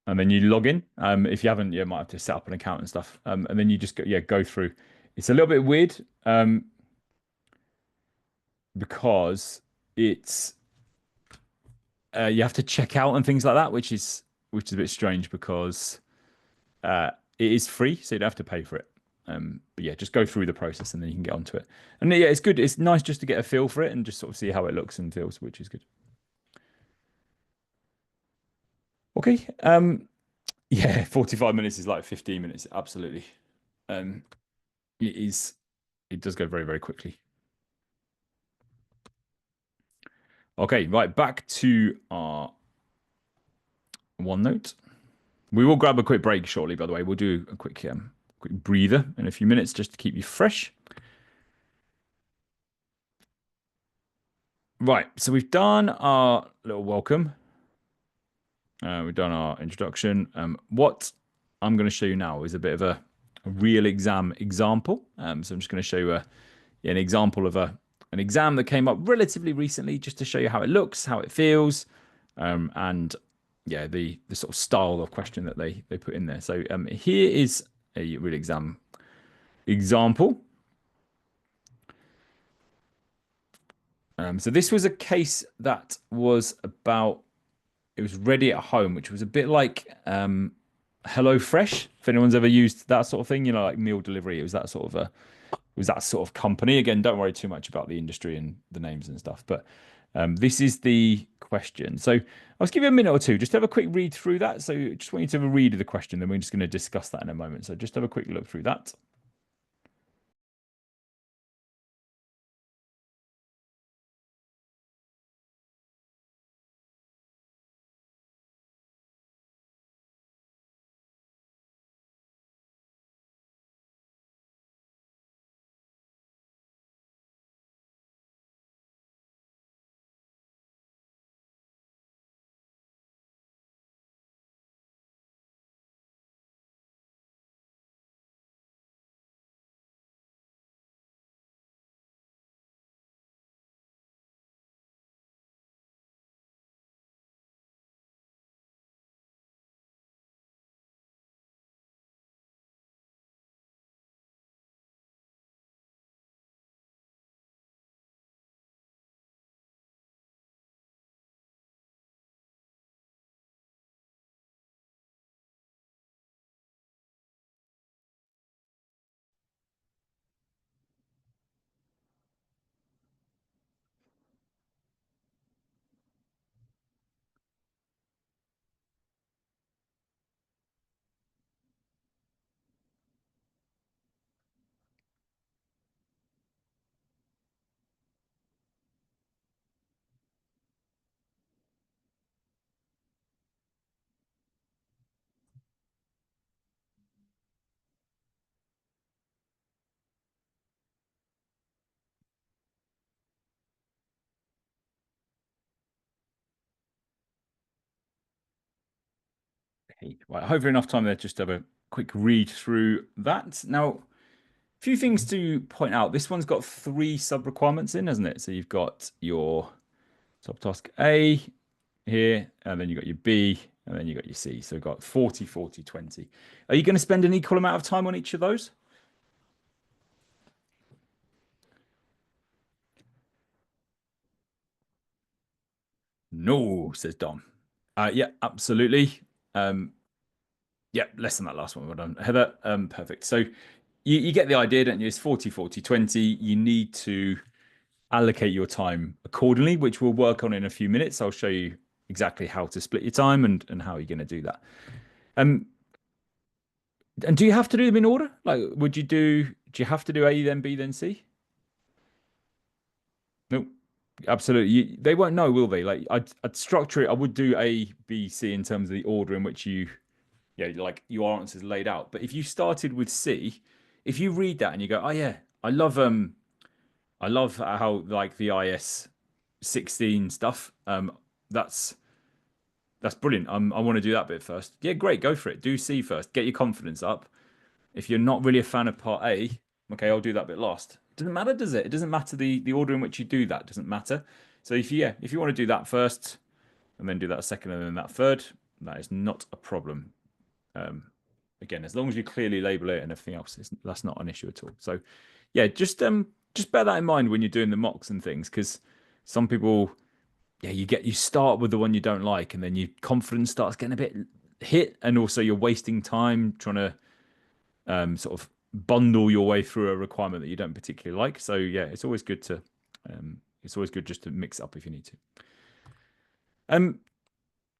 And then you log in. If you haven't, you might have to set up an account and stuff. And then you just go through. It's a little bit weird because it's you have to check out and things like that, which is a bit strange because it is free, so you don't have to pay for it. But yeah, just go through the process and then you can get onto it. And yeah, it's good. It's nice just to get a feel for it and just sort of see how it looks and feels, which is good. Okay. Yeah, 45 minutes is like 15 minutes. Absolutely. Um, it is, it does go very, very quickly. Okay, right, back to our OneNote. We will grab a quick break shortly, by the way. We'll do a quick breather in a few minutes just to keep you fresh. Right, so we've done our little welcome. We've done our introduction. What I'm going to show you now is a bit of a real exam example. So I'm just going to show you an example of an exam that came up relatively recently, just to show you how it looks, how it feels, and yeah, the sort of style of question that they put in there. So here is a real exam example. So this was a case that was about, it was ready at home, which was a bit like Hello Fresh. If anyone's ever used that sort of thing, like meal delivery, it was that sort of company. Again, don't worry too much about the industry and the names and stuff, but this is the question. So I'll just give you a minute or two, just have a quick read through that. So just want you to have a read of the question, then we're just going to discuss that in a moment. So just have a quick look through that. Okay, right, hopefully enough time there just to have a quick read through that. Now, a few things to point out. This one's got 3 sub requirements in, hasn't it? So you've got your subtask A here, and then you got your B, and then you got your C. So you've got 40, 40, 20. Are you going to spend an equal amount of time on each of those? No, says Dom. Yeah, absolutely. Um, yeah, less than that last one. Well done, Heather. Perfect. So you get the idea, don't you? It's 40, 40, 20. You need to allocate your time accordingly, which we'll work on in a few minutes. I'll show you exactly how to split your time and how you're going to do that. Um, and do you have to do them in order? Like, do you have to do A, then B, then C? No, absolutely. They won't know, will they? Like, I'd structure it. I would do A, B, C in terms of the order in which like your answers laid out. But if you started with C, if you read that and you go, oh yeah, I love how like the IS 16 stuff. That's that's brilliant. I want to do that bit first. Yeah, great, go for it. Do C first. Get your confidence up. If you're not really a fan of part A, okay, I'll do that bit last. Doesn't matter, does it? It doesn't matter the order in which you do that. Doesn't matter. So if you want to do that first and then do that second and then that third, that is not a problem. Um, Again, as long as you clearly label it and everything else, that's not an issue at all. So yeah, just bear that in mind when you're doing the mocks and things, because some people, yeah, you start with the one you don't like, and then your confidence starts getting a bit hit, and also you're wasting time trying to sort of bundle your way through a requirement that you don't particularly like. So yeah, it's always good just to mix it up if you need to. Um,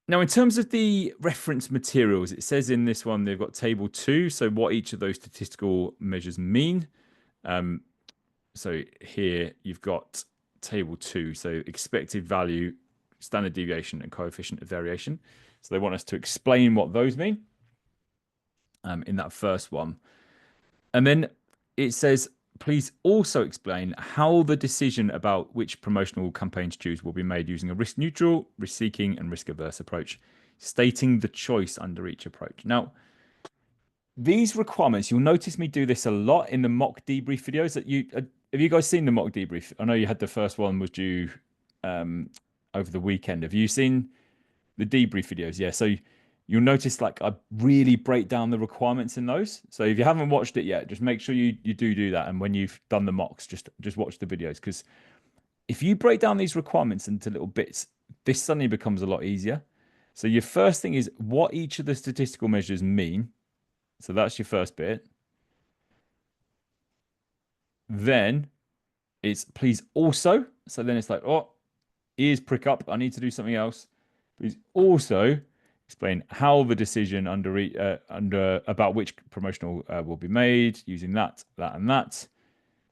Now, in terms of the reference materials, it says in this one they've got table 2, so what each of those statistical measures mean. So here you've got table 2, so expected value, standard deviation, and coefficient of variation. So they want us to explain what those mean in that first one. And then it says, please also explain how the decision about which promotional campaign to choose will be made using a risk neutral, risk seeking, and risk averse approach, stating the choice under each approach. Now, these requirements, you'll notice me do this a lot in the mock debrief videos. That you have you guys seen the mock debrief? I know you had the first one was due over the weekend. Have you seen the debrief videos? Yeah. So you'll notice like I really break down the requirements in those. So if you haven't watched it yet, just make sure you do that. And when you've done the mocks, just watch the videos, because if you break down these requirements into little bits, this suddenly becomes a lot easier. So your first thing is what each of the statistical measures mean. So that's your first bit. Then it's please also. So then it's like, oh, ears prick up. I need to do something else. Please also explain how the decision under about which promotional will be made using that, and that,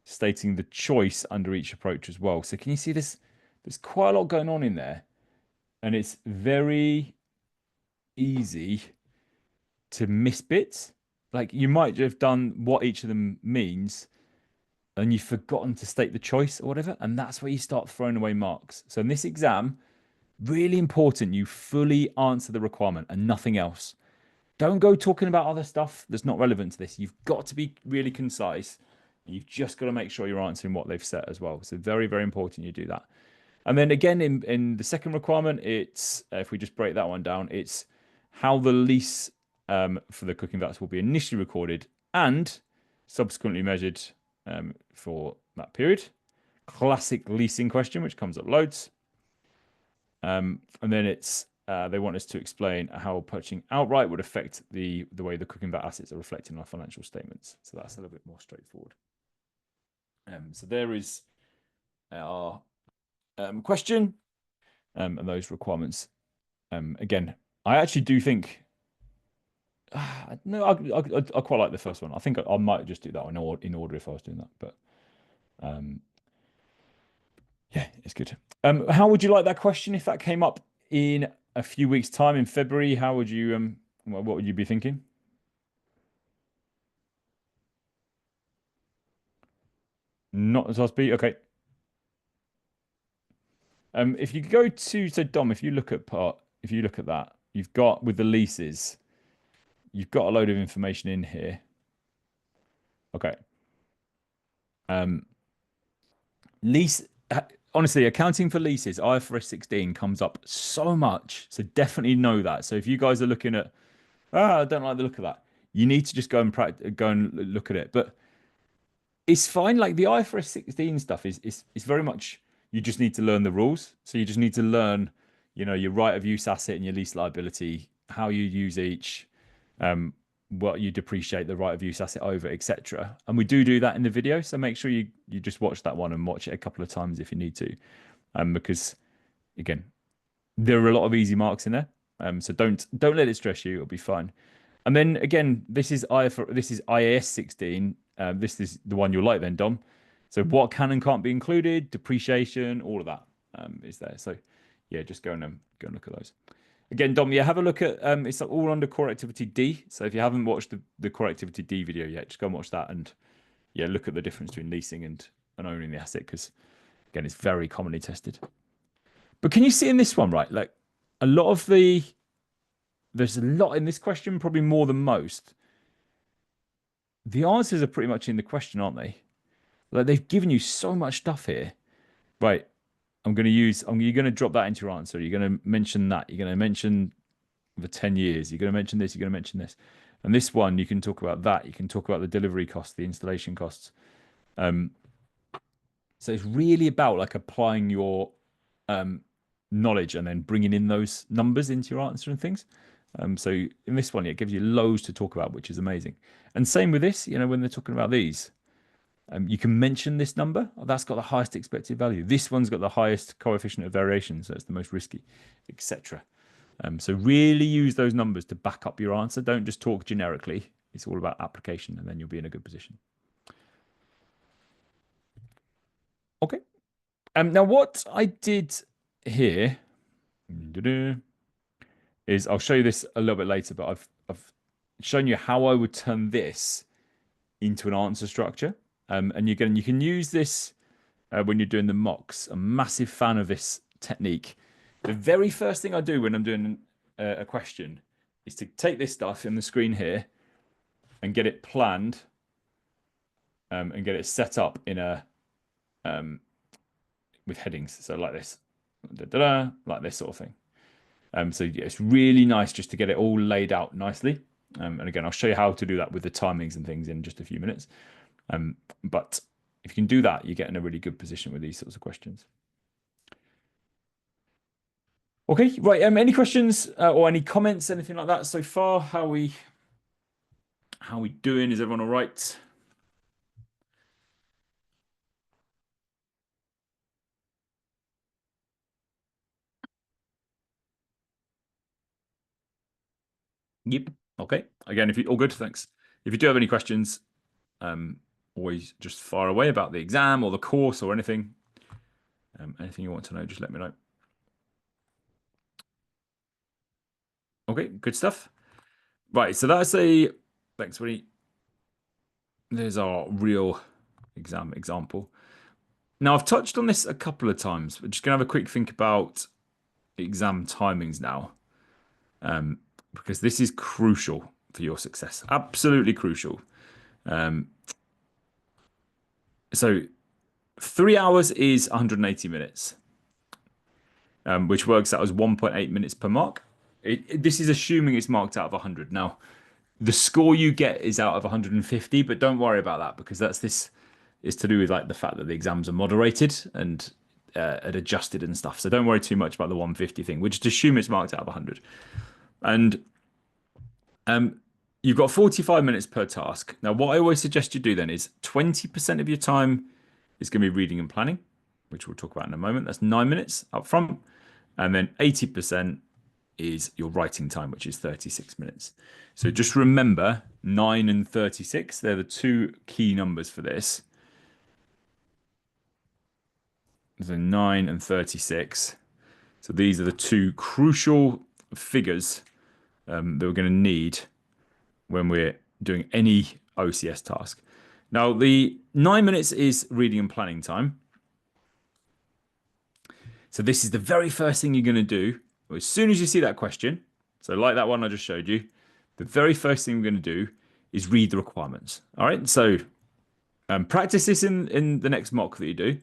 stating the choice under each approach as well. So can you see this? There's quite a lot going on in there, and it's very easy to miss bits. Like you might have done what each of them means, and you've forgotten to state the choice or whatever, and that's where you start throwing away marks. So in this exam, really important, you fully answer the requirement and nothing else. Don't go talking about other stuff that's not relevant to this. You've got to be really concise. You've just got to make sure you're answering what they've set as well. So very, very important you do that. And then again, in the second requirement, it's, if we just break that one down, it's how the lease for the cooking vats will be initially recorded and subsequently measured for that period. Classic leasing question, which comes up loads. And then it's they want us to explain how purchasing outright would affect the way the cooking vat assets are reflected in our financial statements. So that's a little bit more straightforward. So there is our question and those requirements. Again, I actually do think no, I quite like the first one. I think I might just do that in order if I was doing that, but yeah, it's good. How would you like that question if that came up in a few weeks' time in February? How would you what would you be thinking? Not as SB, okay. If you go to, so Dom, if you look at that, you've got with the leases, you've got a load of information in here. Okay. Lease, honestly, accounting for leases, IFRS 16 comes up so much. So definitely know that. So if you guys are looking at, I don't like the look of that, you need to just go and look at it. But it's fine. Like the IFRS 16 stuff is very much, you just need to learn the rules. So you just need to learn, your right of use asset and your lease liability, how you use each, what you depreciate the right of use asset over, etc. And we do that in the video. So make sure you just watch that one and watch it a couple of times if you need to, because again, there are a lot of easy marks in there. So don't let it stress you. It'll be fine. And then again, this is IAS 16. This is the one you'll like then, Dom. So what can and can't be included, depreciation, all of that is there. So yeah, just go and look at those. Again, Dom, yeah, have a look at it's all under core activity D. So if you haven't watched the core activity D video yet, just go and watch that and yeah, look at the difference between leasing and owning the asset, because again, it's very commonly tested. But can you see in this one, right? Like there's a lot in this question, probably more than most. The answers are pretty much in the question, aren't they? Like they've given you so much stuff here. Right. You're going to drop that into your answer. You're going to mention that. You're going to mention the 10 years. You're going to mention this. You're going to mention this. And this one, you can talk about that. You can talk about the delivery costs, the installation costs. So it's really about like applying your knowledge and then bringing in those numbers into your answer and things. So in this one, it gives you loads to talk about, which is amazing. And same with this, when they're talking about these, you can mention this number. That's got the highest expected value. This one's got the highest coefficient of variation, so it's the most risky, etc. So really use those numbers to back up your answer. Don't just talk generically. It's all about application, and then you'll be in a good position. Okay. Now what I did here is I'll show you this a little bit later, but I've shown you how I would turn this into an answer structure. And you can use this when you're doing the mocks. I'm a massive fan of this technique. The very first thing I do when I'm doing a question is to take this stuff in the screen here and get it planned and get it set up in a with headings. So like this, like this sort of thing. So yeah, it's really nice just to get it all laid out nicely. And again, I'll show you how to do that with the timings and things in just a few minutes. But if you can do that, you get in a really good position with these sorts of questions. Okay, right. Any questions or any comments, anything like that so far? How we doing? Is everyone all right? Yep. Okay. Again, if you all good, thanks. If you do have any questions, always just fire away about the exam or the course or anything. Anything you want to know, just let me know. Okay, good stuff. Right, so that's thanks, Woody. There's our real exam example. Now, I've touched on this a couple of times. We're just going to have a quick think about exam timings now, because this is crucial for your success. Absolutely crucial. So 3 hours is 180 minutes, which works out as 1.8 minutes per mark. This is assuming it's marked out of 100. Now, the score you get is out of 150, but don't worry about that because this is to do with like the fact that the exams are moderated and adjusted and stuff. So don't worry too much about the 150 thing. We just assume it's marked out of 100. And you've got 45 minutes per task. Now, what I always suggest you do then is 20% of your time is going to be reading and planning, which we'll talk about in a moment. That's 9 minutes up front. And then 80% is your writing time, which is 36 minutes. So just remember 9 and 36. They're the two key numbers for this. So 9 and 36. So these are the two crucial figures that we're going to need when we're doing any OCS task. Now, the 9 minutes is reading and planning time. So this is the very first thing you're going to do as soon as you see that question. So like that one I just showed you, the very first thing we're going to do is read the requirements. All right. So practice this in the next mock that you do.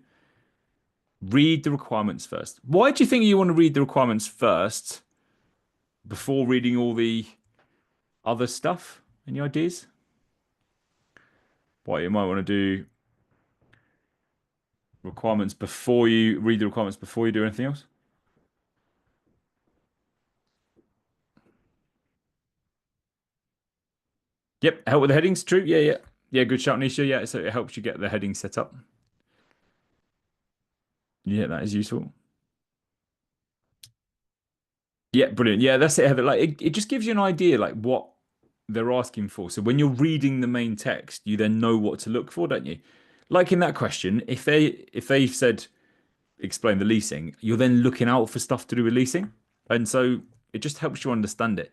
Read the requirements first. Why do you think you want to read the requirements first before reading all the other stuff? Any ideas? Why you might want to do requirements before you read the requirements before you do anything else? Yep, help with the headings. True. Yeah. Good shout, Nisha. Yeah, so it helps you get the headings set up. Yeah, that is useful. Yeah, brilliant. Yeah, that's it, Heather. Like it just gives you an idea like what they're asking for. So when you're reading the main text, you then know what to look for, don't you? Like in that question, if they've said explain the leasing, you're then looking out for stuff to do with leasing. And so it just helps you understand it.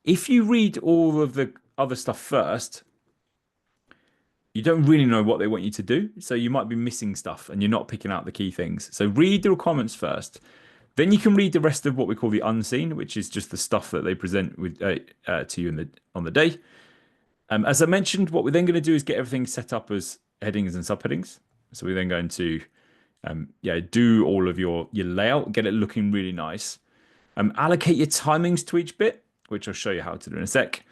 If you read all of the other stuff first, you don't really know what they want you to do. So you might be missing stuff and you're not picking out the key things. So read the requirements first. Then you can read the rest of what we call the unseen, which is just the stuff that they present with to you on the day. As I mentioned, what we're then going to do is get everything set up as headings and subheadings. So we're then going to do all of your layout, get it looking really nice. Allocate your timings to each bit, which I'll show you how to do in a sec.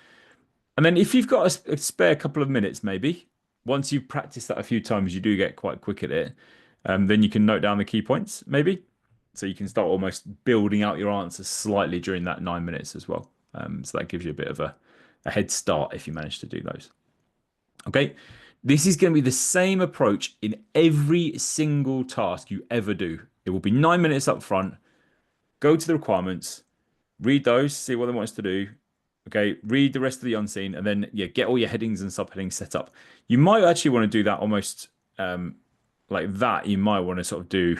And then if you've got a spare couple of minutes, maybe, once you've practiced that a few times, you do get quite quick at it. Then you can note down the key points, maybe. So you can start almost building out your answers slightly during that 9 minutes as well. So that gives you a bit of a head start if you manage to do those. Okay, this is going to be the same approach in every single task you ever do. It will be 9 minutes up front. Go to the requirements, read those, see what they want us to do. Okay, read the rest of the unseen, and then yeah, get all your headings and subheadings set up. You might actually want to do that almost like that. You might want to sort of do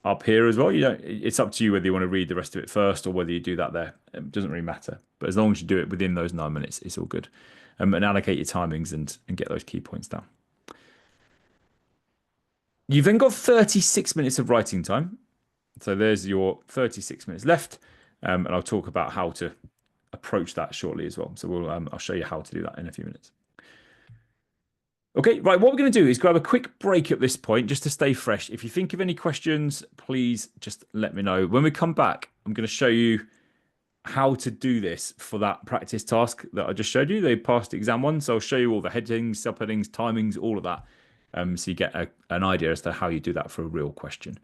up here as well. You don't. It's up to you whether you want to read the rest of it first or whether you do that there. It doesn't really matter. But as long as you do it within those 9 minutes, it's all good. And allocate your timings and get those key points down. You've then got 36 minutes of writing time. So there's your 36 minutes left. And I'll talk about how to approach that shortly as well. So I'll show you how to do that in a few minutes. Okay, right. What we're going to do is grab a quick break at this point just to stay fresh. If you think of any questions, please just let me know. When we come back, I'm going to show you how to do this for that practice task that I just showed you. They passed exam one. So I'll show you all the headings, subheadings, timings, all of that. So you get an idea as to how you do that for a real question.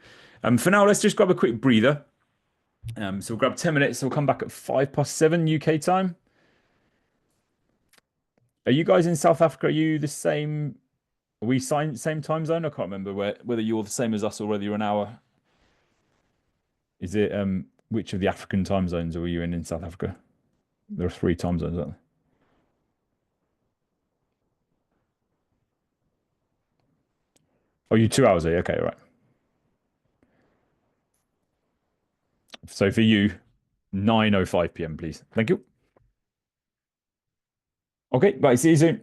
For now, let's just grab a quick breather. So we'll grab 10 minutes. So we'll come back at 7:05 UK time. Are you guys in South Africa? Are you the same? Are we same time zone? I can't remember whether you're the same as us or whether you're an hour. Is it which of the African time zones are you in South Africa? There are three time zones, aren't there? Oh, you 2 hours are you? Okay, right. So for you, 9:05 p.m., please. Thank you. Okay, bye. See you soon.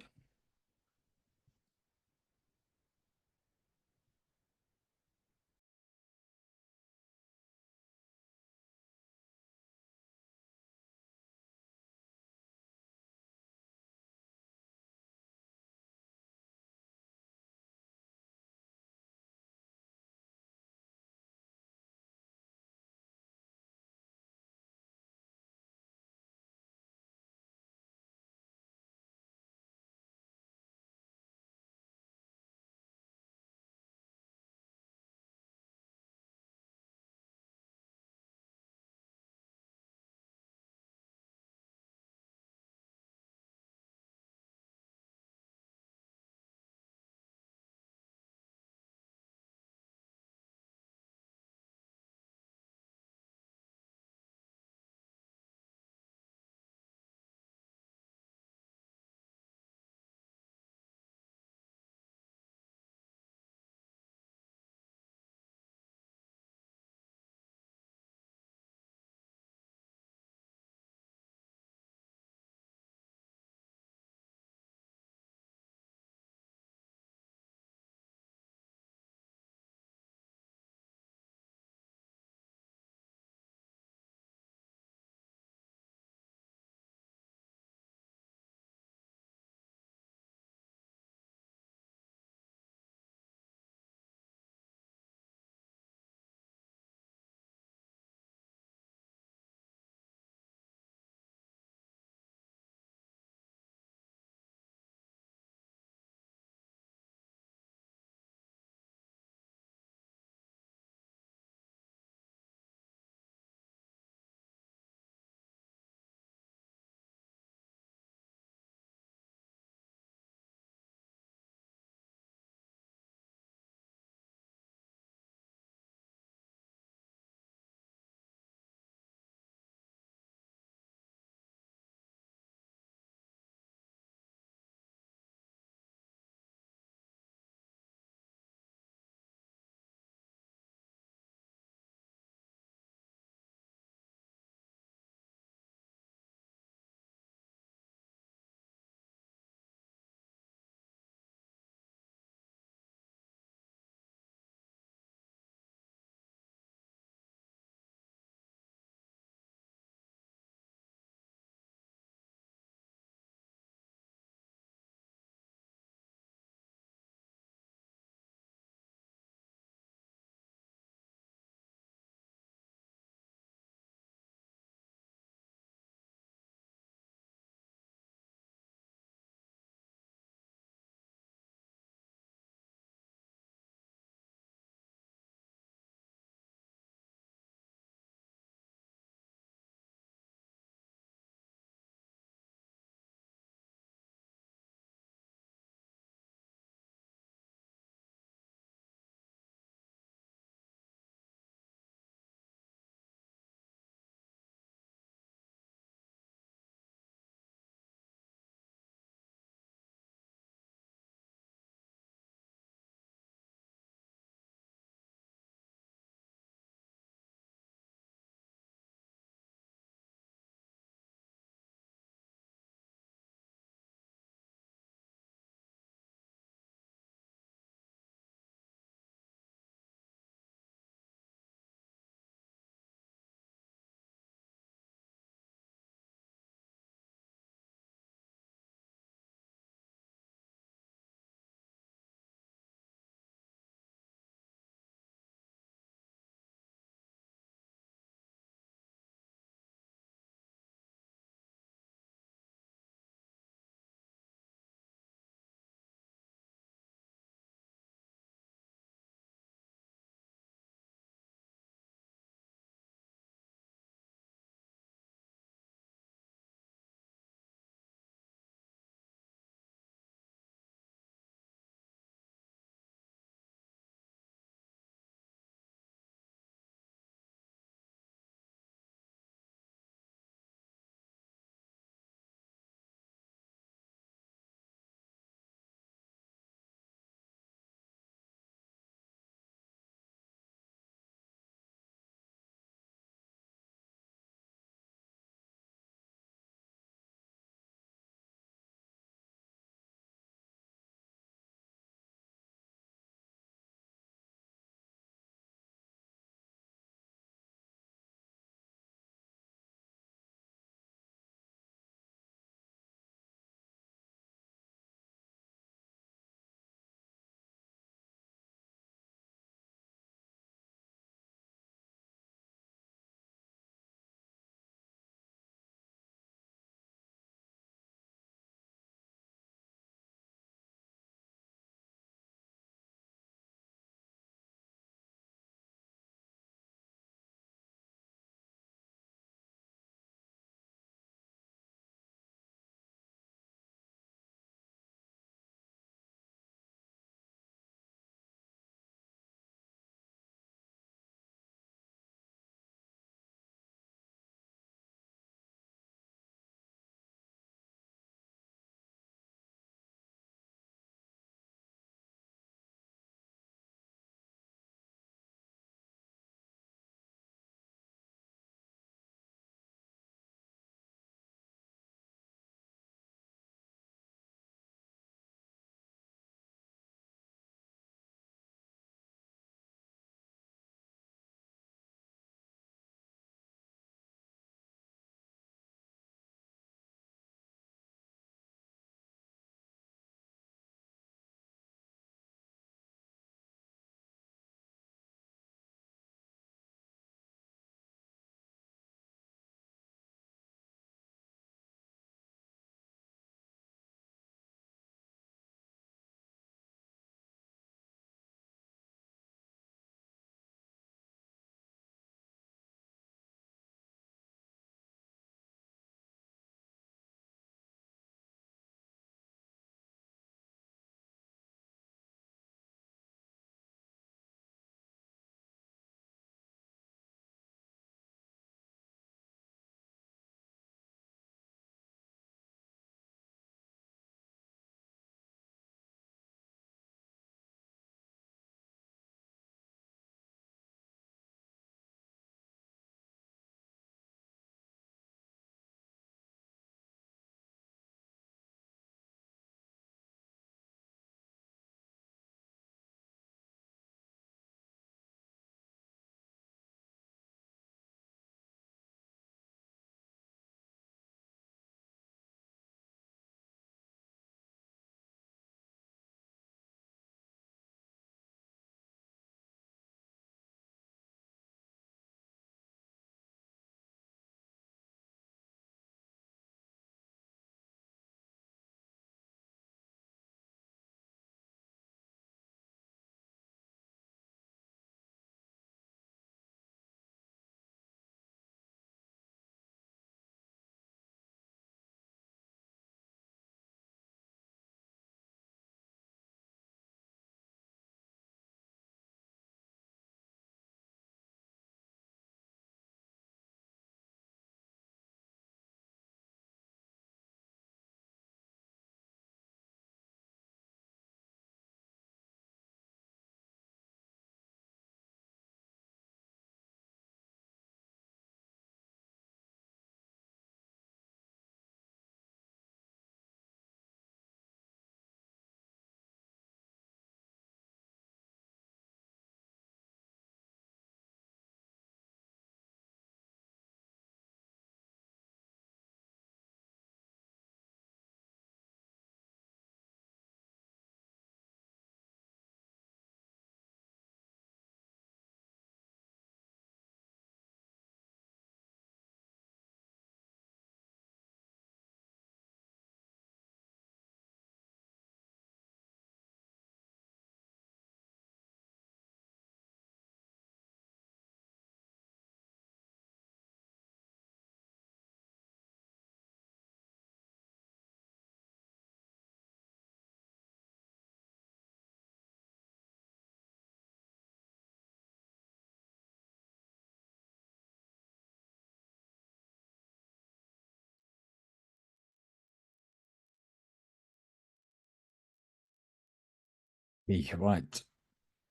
Yeah, right.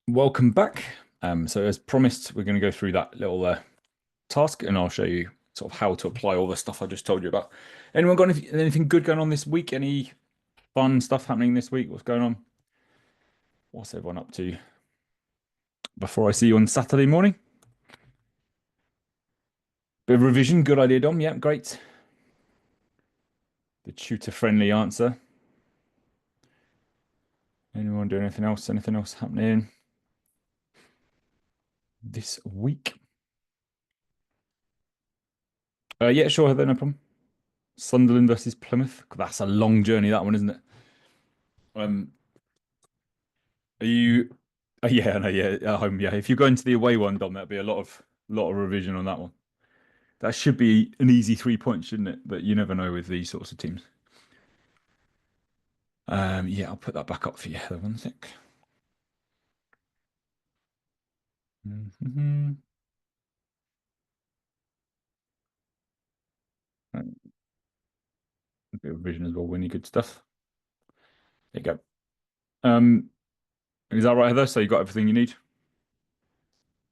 Welcome back. So as promised, we're going to go through that little task, and I'll show you sort of how to apply all the stuff I just told you about. Anyone got anything good going on this week? Any fun stuff happening this week? What's going on? What's everyone up to before I see you on Saturday morning? Bit of revision. Good idea, Dom. Yeah, great. The tutor-friendly answer. Anyone doing anything else? Anything else happening this week? Yeah, sure, Heather, no problem. Sunderland versus Plymouth. That's a long journey, that one, isn't it? Um, are you? Yeah, no, yeah, at home. Yeah, if you're going to the away one, Dom, that'd be a lot of revision on that one. That should be an easy 3 points, shouldn't it? But you never know with these sorts of teams. Yeah, I'll put that back up for you. Heather, 1 sec. Mhm. A bit of revision as well, Winnie. Good stuff. There you go. Is that right, Heather? So you got everything you need?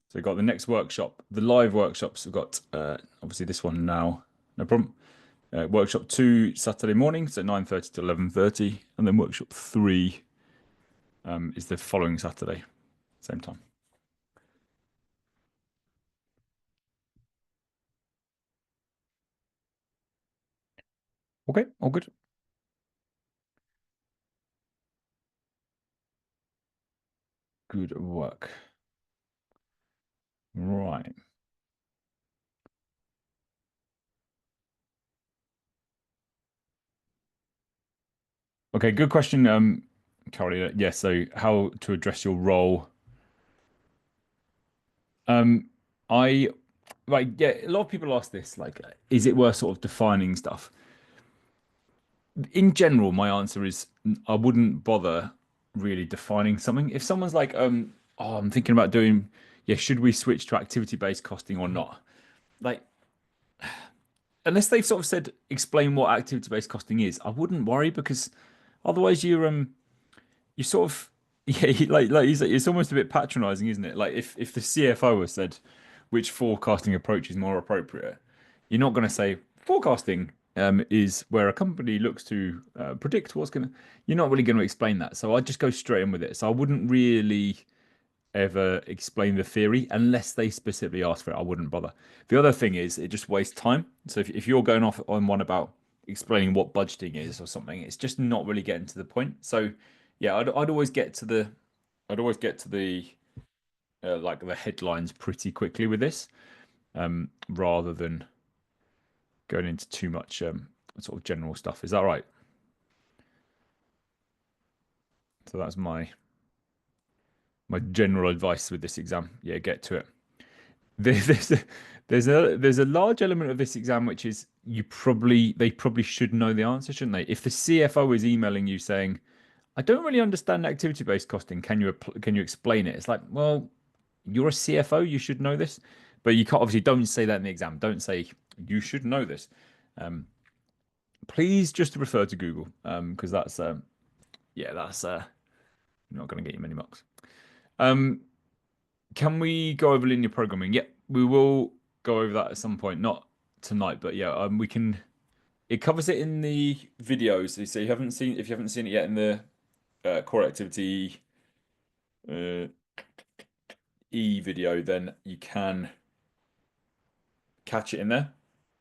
So you got the next workshop, the live workshops. We've got obviously this one now, no problem. Workshop 2 Saturday morning, so 9:30 to 11:30, and then workshop 3 is the following Saturday, same time. Okay, all good. Good work. Right. Okay, good question, Carolina. Yeah, so how to address your role. Um, I Right, yeah, a lot of people ask this, like, is it worth sort of defining stuff? In general, my answer is I wouldn't bother really defining something. If someone's like, oh, I'm thinking about doing, yeah, should we switch to activity-based costing or not? Like, unless they've sort of said, explain what activity-based costing is, I wouldn't worry because otherwise you sort of yeah, like you said, it's almost a bit patronizing, isn't it? Like if the CFO has said which forecasting approach is more appropriate, you're not going to say forecasting is where a company looks to predict what's going to. You're not really going to explain that. So I'd just go straight in with it. So I wouldn't really ever explain the theory unless they specifically ask for it. I wouldn't bother. The other thing is it just wastes time. So if you're going off on one about explaining what budgeting is or something, it's just not really getting to the point. So yeah, I'd always get to the like the headlines pretty quickly with this, rather than going into too much sort of general stuff. Is that right? So that's my general advice with this exam. Yeah, get to it. There's a, there's a large element of this exam which is they probably should know the answer, shouldn't they? If the CFO is emailing you saying, "I don't really understand activity-based costing. Can you explain it?" It's like, well, you're a CFO, you should know this, but you can't obviously don't say that in the exam. Don't say you should know this. Um, please just refer to Google, because that's yeah, that's not going to get you many marks. Um, Can we go over linear programming? Yep, we will go over that at some point. Not tonight, but yeah, we can. It covers it in the videos. So if you haven't seen it yet in the core activity uh, E video, then you can catch it in there.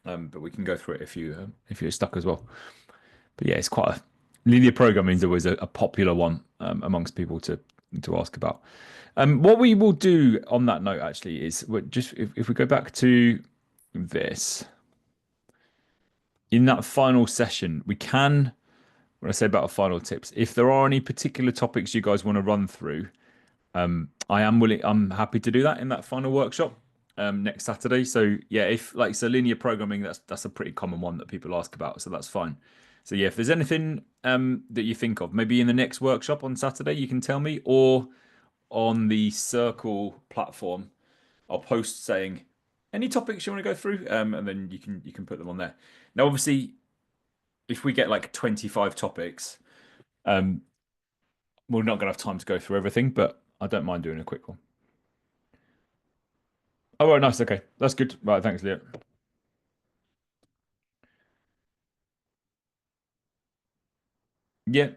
But we can go through it if you're stuck as well. But yeah, it's quite a linear programming is always a popular one amongst people to ask about. What we will do on that note actually is just if we go back to this in that final session, we can when I say about final tips, if there are any particular topics you guys want to run through, I'm happy to do that in that final workshop next Saturday. So yeah, if like so linear programming, that's a pretty common one that people ask about, so that's fine. So yeah, if there's anything that you think of, maybe in the next workshop on Saturday, you can tell me, or on the Circle platform, I'll post saying any topics you want to go through, and then you can put them on there. Now, obviously, if we get like 25 topics, um, we're not going to have time to go through everything, but I don't mind doing a quick one. Oh, right, nice. Okay, that's good. Right, thanks, Leah. Yeah,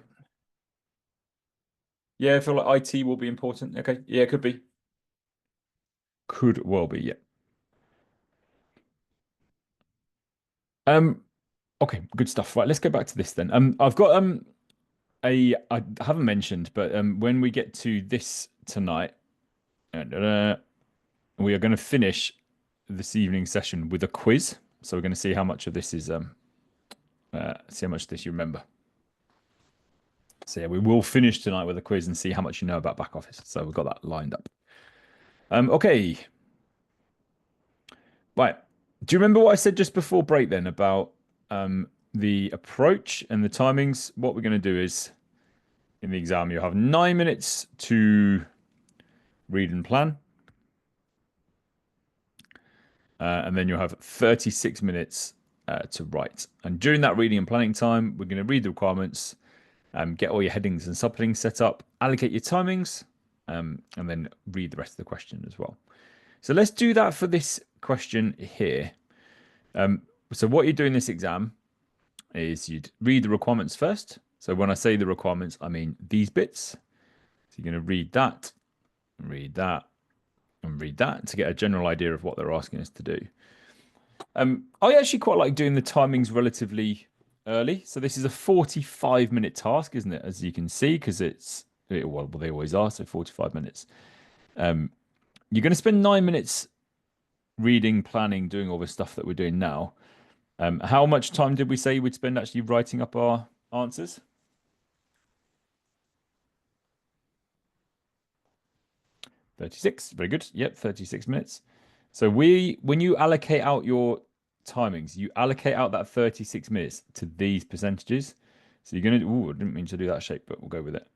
yeah, I feel like IT will be important. Okay, yeah, could be. Could well be, yeah. Um, okay, good stuff. Right, let's go back to this then. I've got I haven't mentioned, but when we get to this tonight, we are going to finish this evening session with a quiz. So we're going to see how much of this is see how much of this you remember. So yeah, we will finish tonight with a quiz and see how much you know about back office. So we've got that lined up. Okay. Right. Do you remember what I said just before break then about the approach and the timings? What we're going to do is in the exam, you have 9 minutes to read and plan. And then you'll have 36 minutes to write. And during that reading and planning time, we're going to read the requirements, get all your headings and subheadings set up, allocate your timings, and then read the rest of the question as well. So let's do that for this question here. So what you do in this exam is you'd read the requirements first. So when I say the requirements, I mean these bits. So you're going to read that, and read that, and read that to get a general idea of what they're asking us to do. I actually quite like doing the timings relatively early. So this is a 45-minute task, isn't it? As you can see, because well, they always are. So 45 minutes. You're going to spend 9 minutes reading, planning, doing all the stuff that we're doing now. How much time did we say we'd spend actually writing up our answers? 36. Very good. Yep, 36 minutes. So when you allocate out your timings, you allocate out that 36 minutes to these percentages. So you're going to, I didn't mean to do that shape, but we'll go with it.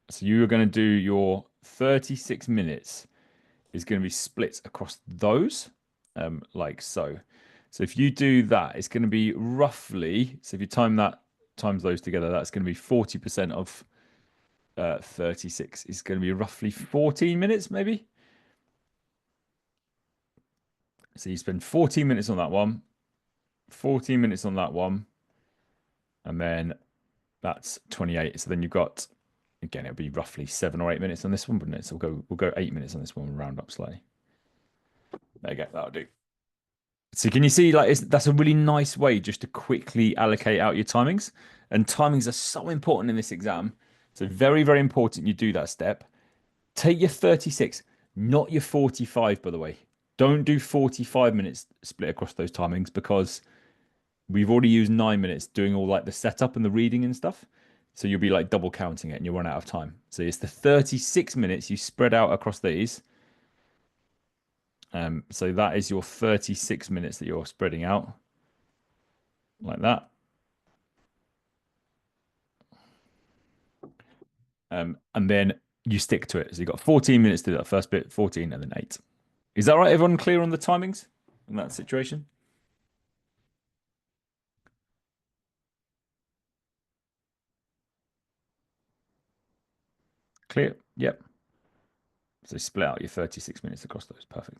So you're going to do your 36 minutes is going to be split across those, like so. So if you do that, it's going to be roughly, so if you times those together, that's going to be 40% of 36 is going to be roughly 14 minutes, maybe. So you spend 14 minutes on that one, 14 minutes on that one, and then that's 28. So then you've got, again, it'll be roughly 7 or 8 minutes on this one, wouldn't it? So we'll go 8 minutes on this one, we'll round up slightly. There you go, that'll do. So can you see, like, that's a really nice way just to quickly allocate out your timings. And timings are so important in this exam. So very, very important you do that step. Take your 36, not your 45, by the way. Don't do 45 minutes split across those timings because we've already used 9 minutes doing all like the setup and the reading and stuff. So you'll be like double counting it and you'll run out of time. So it's the 36 minutes you spread out across these. So that is your 36 minutes that you're spreading out like that. And then you stick to it. So you've got 14 minutes to do that first bit, 14 and then 8. Is that right? Everyone clear on the timings in that situation? Clear? Yep. So split out your 36 minutes across those. Perfect.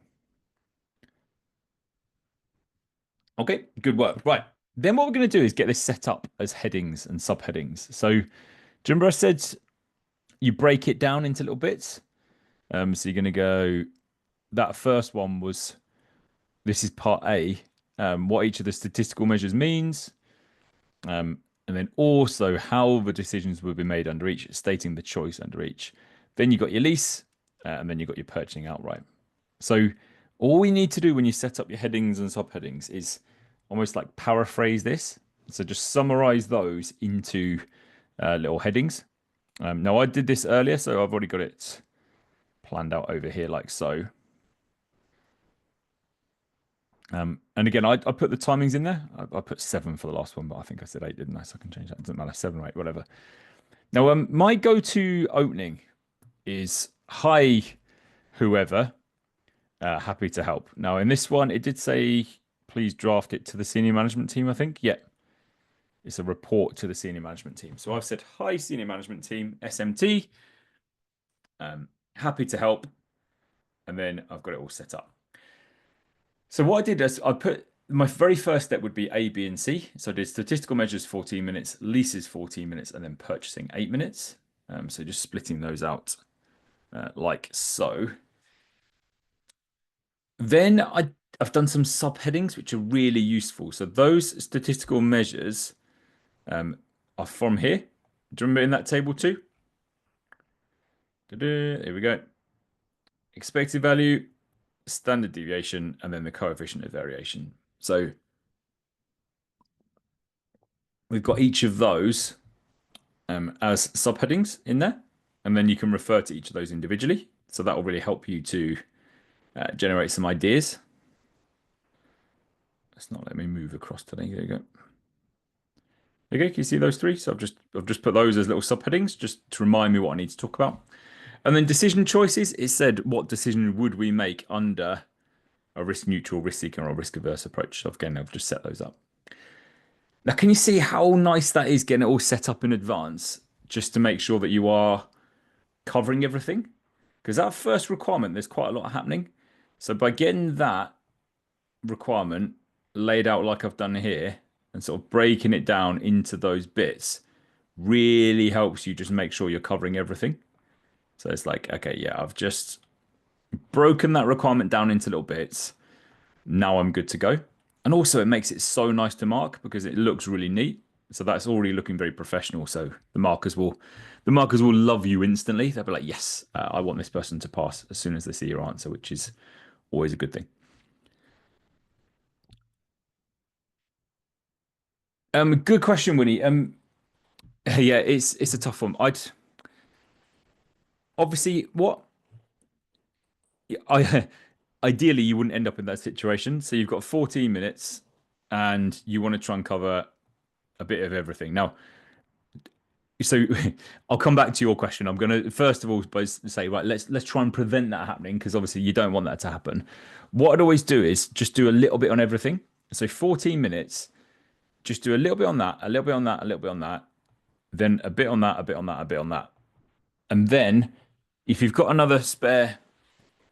Okay, good work. Right. Then what we're going to do is get this set up as headings and subheadings. So do you remember I said you break it down into little bits? So you're going to go, that first one was, this is part A, what each of the statistical measures means, and then also how the decisions will be made under each, stating the choice under each. Then you got your lease, and then you got your purchasing outright. So all we need to do when you set up your headings and subheadings is almost like paraphrase this. So just summarize those into little headings. Now I did this earlier, so I've already got it planned out over here like so. And again, I put the timings in there. I put 7 for the last one, but I think I said 8, didn't I? So I can change that. It doesn't matter, 7 or 8, whatever. Now, my go-to opening is, hi, whoever, happy to help. Now, in this one, it did say, please draft it to the senior management team, I think. Yeah. it's a report to the senior management team. So I've said, hi, senior management team, SMT, happy to help. And then I've got it all set up. So what I did is I put my very first step would be A, B, and C. So I did statistical measures 14 minutes, leases 14 minutes, and then purchasing 8 minutes. So just splitting those out like so. Then I've done some subheadings which are really useful. So those statistical measures are from here. Do you remember in that table too? Here we go. Expected value, standard deviation, and then the coefficient of variation. So we've got each of those as subheadings in there, and then you can refer to each of those individually. So that will really help you to generate some ideas. Let's not let me move across today. There you go. Okay, can you see those three? So I've just put those as little subheadings just to remind me what I need to talk about. And then decision choices, it said what decision would we make under a risk neutral, risk seeking, or a risk averse approach. So again, I've just set those up. Now, can you see how nice that is getting it all set up in advance just to make sure that you are covering everything? Because that first requirement, there's quite a lot happening. So by getting that requirement laid out like I've done here and sort of breaking it down into those bits really helps you just make sure you're covering everything. So it's like, okay, yeah, I've just broken that requirement down into little bits. Now I'm good to go. And also it makes it so nice to mark because it looks really neat. So that's already looking very professional. So the markers will love you instantly. They'll be like, yes, I want this person to pass as soon as they see your answer, which is always a good thing. Good question, Winnie. Yeah, it's a tough one. I'd obviously what I ideally you wouldn't end up in that situation. So you've got 14 minutes and you want to try and cover a bit of everything. Now, so I'll come back to your question. I'm going to first of all say, right, let's try and prevent that happening because obviously you don't want that to happen. What I'd always do is just do a little bit on everything. So 14 minutes, just do a little bit on that, a little bit on that, a little bit on that, then a bit on that, a bit on that, a bit on that. And then if you've got another spare,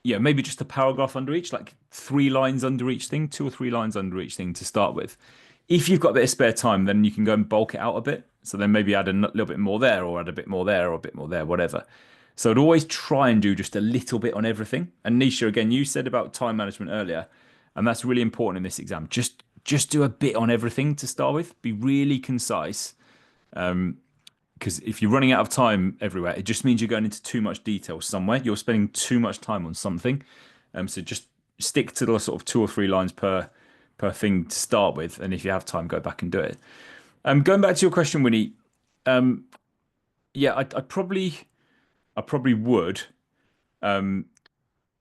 yeah, maybe just a paragraph under each, like 3 lines under each thing, 2 or 3 lines under each thing to start with. If you've got a bit of spare time, then you can go and bulk it out a bit. So then maybe add a little bit more there, or add a bit more there, or a bit more there, whatever. So I'd always try and do just a little bit on everything. And Nisha, again, you said about time management earlier, and that's really important in this exam. Just do a bit on everything to start with. Be really concise. Because if you're running out of time everywhere, it just means you're going into too much detail somewhere. You're spending too much time on something. So just stick to the sort of 2 or 3 lines per thing to start with, and if you have time, go back and do it. Going back to your question, Winnie. Yeah, I probably would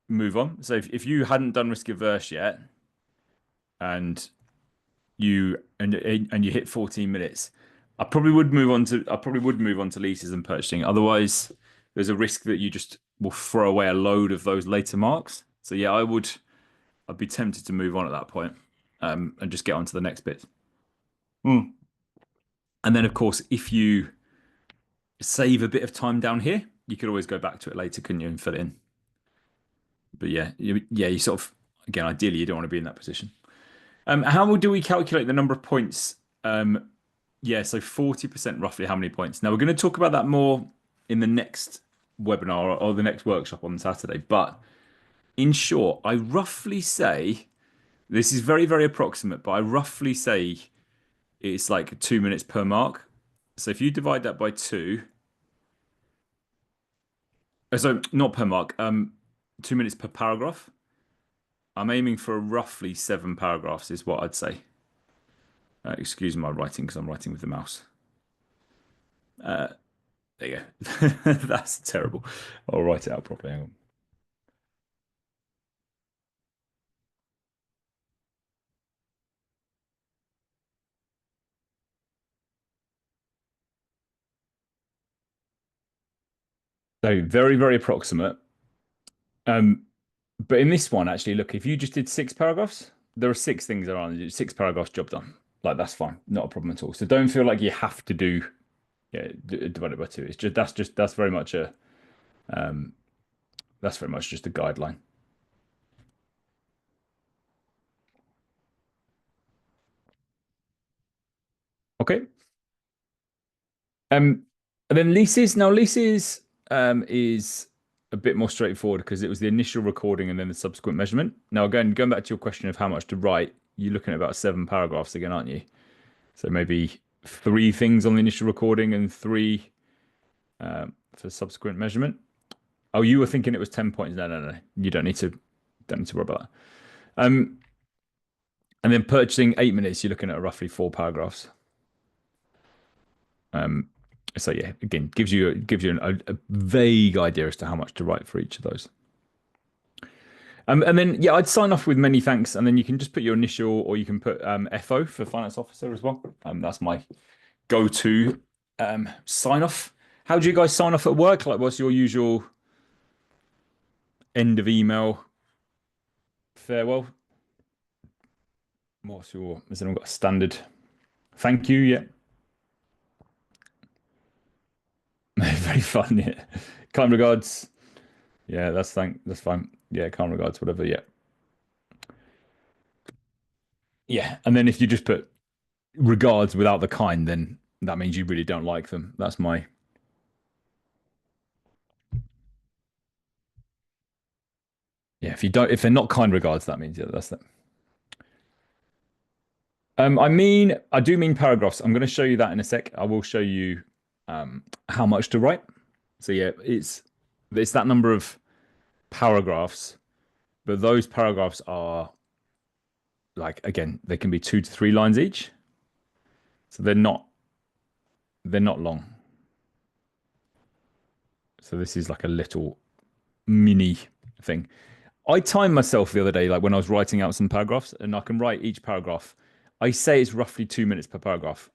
move on. So if you hadn't done risk averse yet, and you hit 14 minutes, I probably would move on to leases and purchasing. Otherwise, there's a risk that you just will throw away a load of those later marks. So yeah, I'd be tempted to move on at that point, and just get on to the next bit. And then, of course, if you save a bit of time down here, you could always go back to it later, couldn't you, and fill it in. But yeah, you sort of, again, ideally, you don't want to be in that position. How do we calculate the number of points? Yeah, so 40% roughly how many points. Now, we're going to talk about that more in the next webinar or the next workshop on Saturday. But in short, I roughly say, this is very, very approximate, but I roughly say it's like 2 minutes per mark. So if you divide that by 2, so not per mark, 2 minutes per paragraph. I'm aiming for roughly 7 paragraphs is what I'd say. Excuse my writing because I'm writing with the mouse. There you go. That's terrible. I'll write it out properly. Hang on. So very, very approximate. But in this one, actually, look, if you just did 6 paragraphs, there are 6 things around. 6 paragraphs, job done. Like that's fine, not a problem at all. So don't feel like you have to do divide it by two. It's just that's very much a that's very much just a guideline. Okay. Um, and then leases. Now leases is a bit more straightforward because it was the initial recording and then the subsequent measurement. Now again, going back to your question of how much to write, you're looking at about 7 paragraphs again, aren't you? So maybe 3 things on the initial recording and 3 for subsequent measurement. Oh, you were thinking it was 10 points. No, no, no. You don't need to worry about that. And then purchasing 8 minutes, you're looking at roughly 4 paragraphs. So yeah, again, gives you a vague idea as to how much to write for each of those. And then yeah, I'd sign off with many thanks, and then you can just put your initial, or you can put FO for finance officer as well. That's my go-to sign off. How do you guys sign off at work? Like, what's your usual end of email farewell? Has anyone got a standard thank you? Yeah. Very fun, yeah. Kind regards. Yeah, that's fine. Yeah, kind regards, whatever. Yeah. Yeah. And then if you just put regards without the kind, then that means you really don't like them. That's my yeah. If they're not kind regards, that means yeah, that's that. I do mean paragraphs. I'm going to show you that in a sec. I will show you how much to write. So yeah, it's that number of paragraphs, but those paragraphs are like again, they can be 2 to 3 lines each. So they're not long. So this is like a little mini thing. I timed myself the other day, like when I was writing out some paragraphs, and I can write each paragraph. I say it's roughly 2 minutes per paragraph.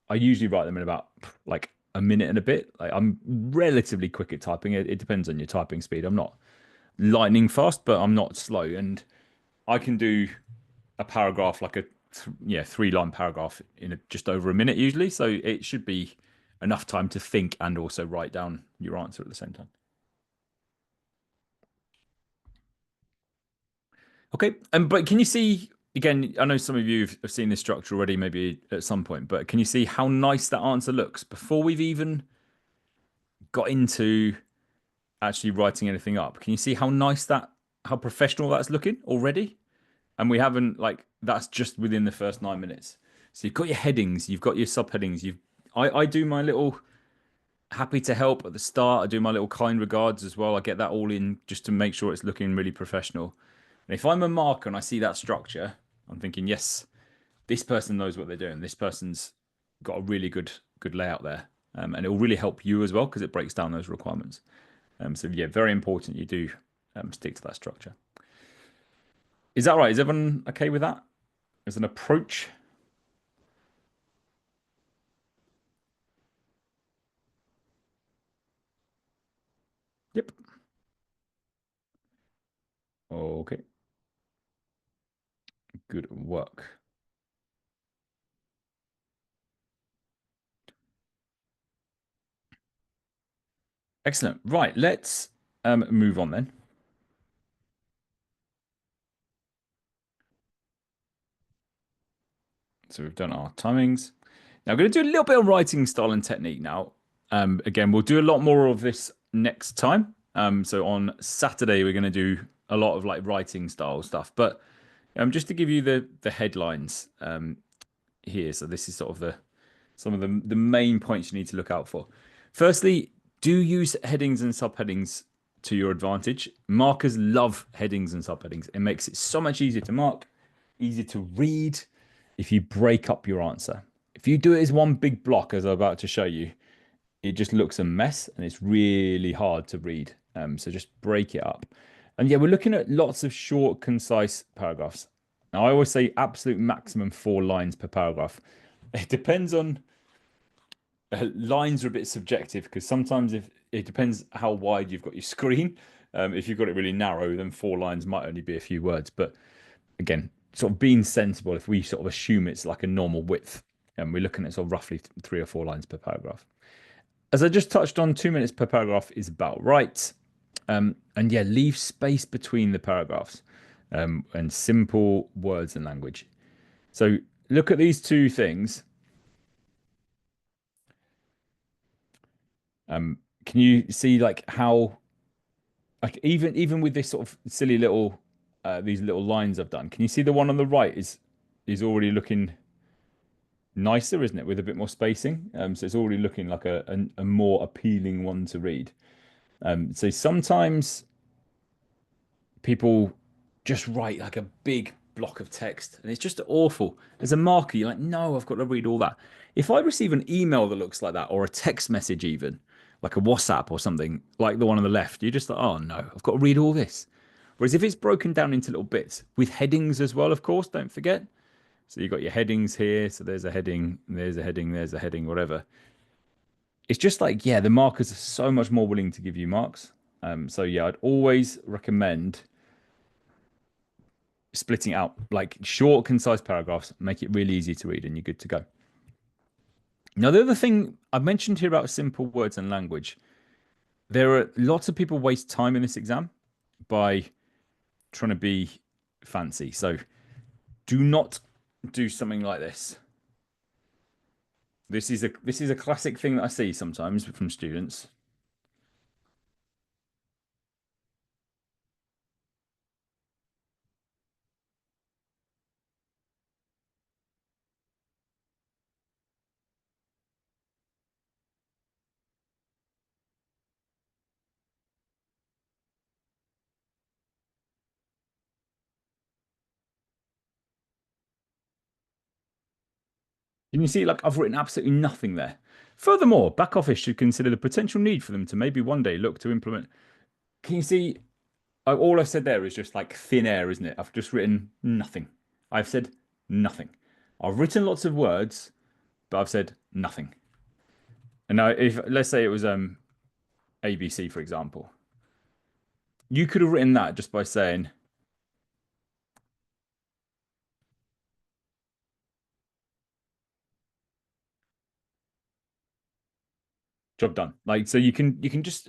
I usually write them in about like a minute and a bit. Like I'm relatively quick at typing. It depends on your typing speed. I'm not lightning fast, but I'm not slow. And I can do a paragraph like a 3-line paragraph in just over a minute usually. So it should be enough time to think and also write down your answer at the same time. Okay, but can you see again? I know some of you have seen this structure already, maybe at some point, but can you see how nice that answer looks before we've even got into actually writing anything up? Can you see how nice how professional that's looking already? And we haven't like that's just within the first 9 minutes. So you've got your headings, you've got your subheadings. I do my little happy to help at the start. I do my little kind regards as well. I get that all in just to make sure it's looking really professional. And if I'm a marker and I see that structure, I'm thinking, yes, this person knows what they're doing. This person's got a really good layout there. And it will really help you as well because it breaks down those requirements. So yeah, very important you do stick to that structure. Is that right? Is everyone okay with that as an approach? Yep. Okay. Good work. Excellent. Right, let's move on then. So we've done our timings. Now I'm going to do a little bit of writing style and technique now. Again, we'll do a lot more of this next time. So on Saturday, we're going to do a lot of like writing style stuff. But just to give you the headlines here. So this is sort of some of the main points you need to look out for. Firstly, do use headings and subheadings to your advantage. Markers love headings and subheadings. It makes it so much easier to mark, easier to read if you break up your answer. If you do it as one big block, as I'm about to show you, it just looks a mess and it's really hard to read. So just break it up. And yeah, we're looking at lots of short, concise paragraphs. Now, I always say absolute maximum 4 lines per paragraph. It depends on lines are a bit subjective because sometimes if it depends how wide you've got your screen. If you've got it really narrow, then 4 lines might only be a few words. But again, sort of being sensible if we sort of assume it's like a normal width, and we're looking at sort of roughly 3 or 4 lines per paragraph. As I just touched on, 2 minutes per paragraph is about right. And yeah, leave space between the paragraphs, and simple words and language. So look at these two things. Can you see like how, like even with this sort of silly little these little lines I've done, can you see the one on the right is already looking nicer, isn't it, with a bit more spacing? So it's already looking like a more appealing one to read. So sometimes people just write like a big block of text and it's just awful. As a marker, you're like, no, I've got to read all that. If I receive an email that looks like that, or a text message, even like a WhatsApp or something like the one on the left, you're just like, oh no, I've got to read all this. Whereas if it's broken down into little bits with headings as well, of course, don't forget. So you've got your headings here. So there's a heading, there's a heading, there's a heading, whatever. It's just like, yeah, the markers are so much more willing to give you marks. So yeah, I'd always recommend splitting out like short, concise paragraphs, make it really easy to read, and you're good to go. Now, the other thing I've mentioned here about simple words and language, there are lots of people waste time in this exam by trying to be fancy. So do not do something like this. This is a classic thing that I see sometimes from students. Can you see, like, I've written absolutely nothing there. Furthermore, back office should consider the potential need for them to maybe one day look to implement. Can you see? All I've said there is just like thin air, isn't it? I've just written nothing. I've said nothing. I've written lots of words, but I've said nothing. And now, if let's say it was ABC, for example, you could have written that just by saying job done. Like, so you can just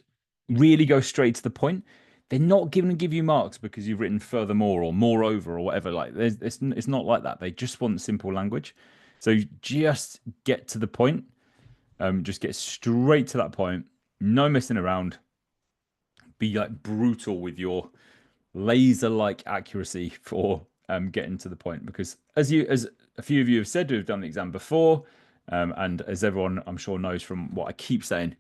really go straight to the point. They're not going to give you marks because you've written furthermore or moreover or whatever. Like, it's not like that. They just want simple language. So just get to the point. Just get straight to that point. No messing around. Be like brutal with your laser-like accuracy for getting to the point. Because as a few of you have said who have done the exam before, and as everyone I'm sure knows from what I keep saying,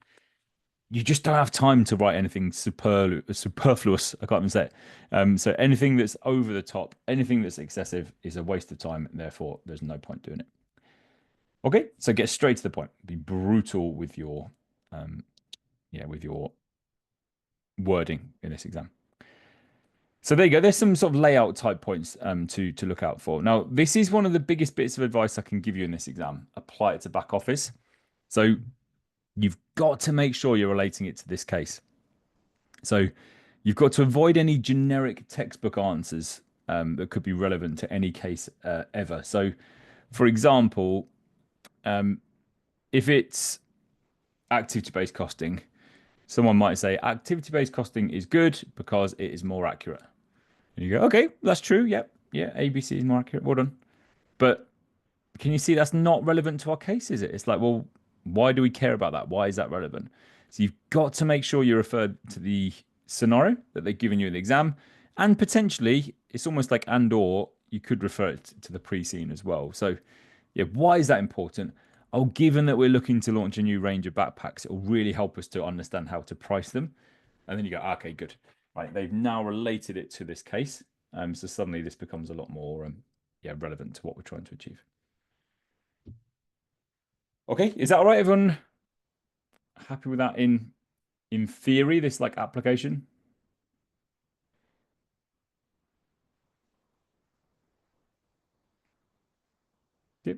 you just don't have time to write anything superfluous. I can't even say it. So anything that's over the top, anything that's excessive is a waste of time, and therefore there's no point doing it. Okay, so get straight to the point. Be brutal with your, with your wording in this exam. So there you go. There's some sort of layout type points to look out for. Now, this is one of the biggest bits of advice I can give you in this exam. Apply it to back office. So you've got to make sure you're relating it to this case. So you've got to avoid any generic textbook answers that could be relevant to any case ever. So, for example, if it's activity-based costing, someone might say activity-based costing is good because it is more accurate. And you go, okay, that's true. Yep. Yeah, ABC is more accurate. Well done. But can you see that's not relevant to our case, is it? It's like, well, why do we care about that? Why is that relevant? So you've got to make sure you refer to the scenario that they've given you in the exam. And potentially, it's almost like and or you could refer it to the pre-scene as well. So yeah, why is that important? Oh, given that we're looking to launch a new range of backpacks, it will really help us to understand how to price them. And then you go, okay, good. Right, they've now related it to this case. So suddenly this becomes a lot more relevant to what we're trying to achieve. Okay, is that all right, everyone? Happy with that in theory, this like application? Yep.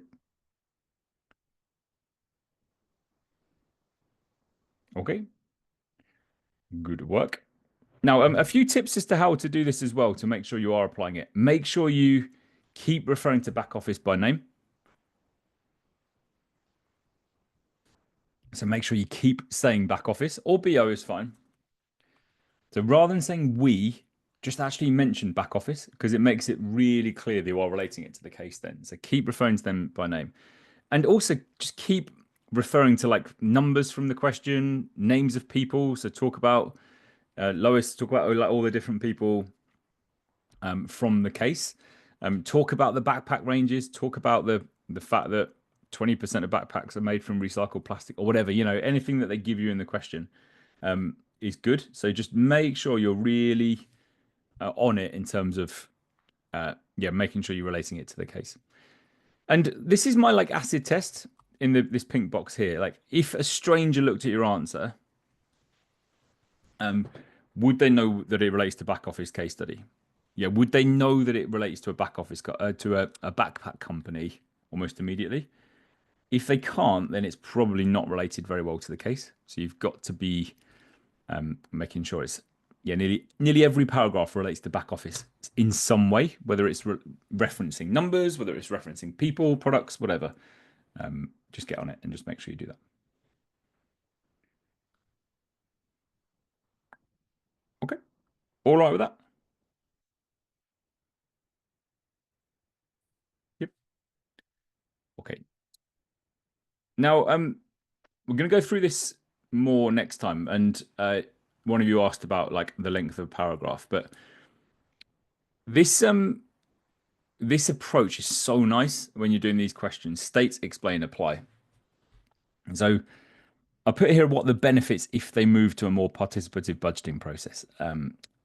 Okay. Good work. Now, a few tips as to how to do this as well to make sure you are applying it. Make sure you Keep referring to back office by name. So make sure you keep saying back office, or BO is fine. So rather than saying we, just actually mention back office because it makes it really clear that you are relating it to the case then. So keep referring to them by name. And also just keep referring to like numbers from the question, names of people. So talk about Lois, talk about like all the different people from the case. Talk about the backpack ranges. Talk about the fact that 20% of backpacks are made from recycled plastic or whatever. Anything that they give you in the question is good. So just make sure you're really on it in terms of making sure you're relating it to the case. And this is my like acid test in this pink box here. Like if a stranger looked at your answer, would they know that it relates to back office case study? Yeah, would they know that it relates to a back office to a backpack company almost immediately? If they can't, then it's probably not related very well to the case. So you've got to be making sure it's nearly every paragraph relates to back office in some way, whether it's referencing numbers, whether it's referencing people, products, whatever. Just get on it and just make sure you do that. Okay, all right with that? Yep. Okay. Now, we're going to go through this more next time, and one of you asked about like the length of a paragraph, but this approach is so nice when you're doing these questions. State, explain, apply. So I put here what the benefits if they move to a more participative budgeting process.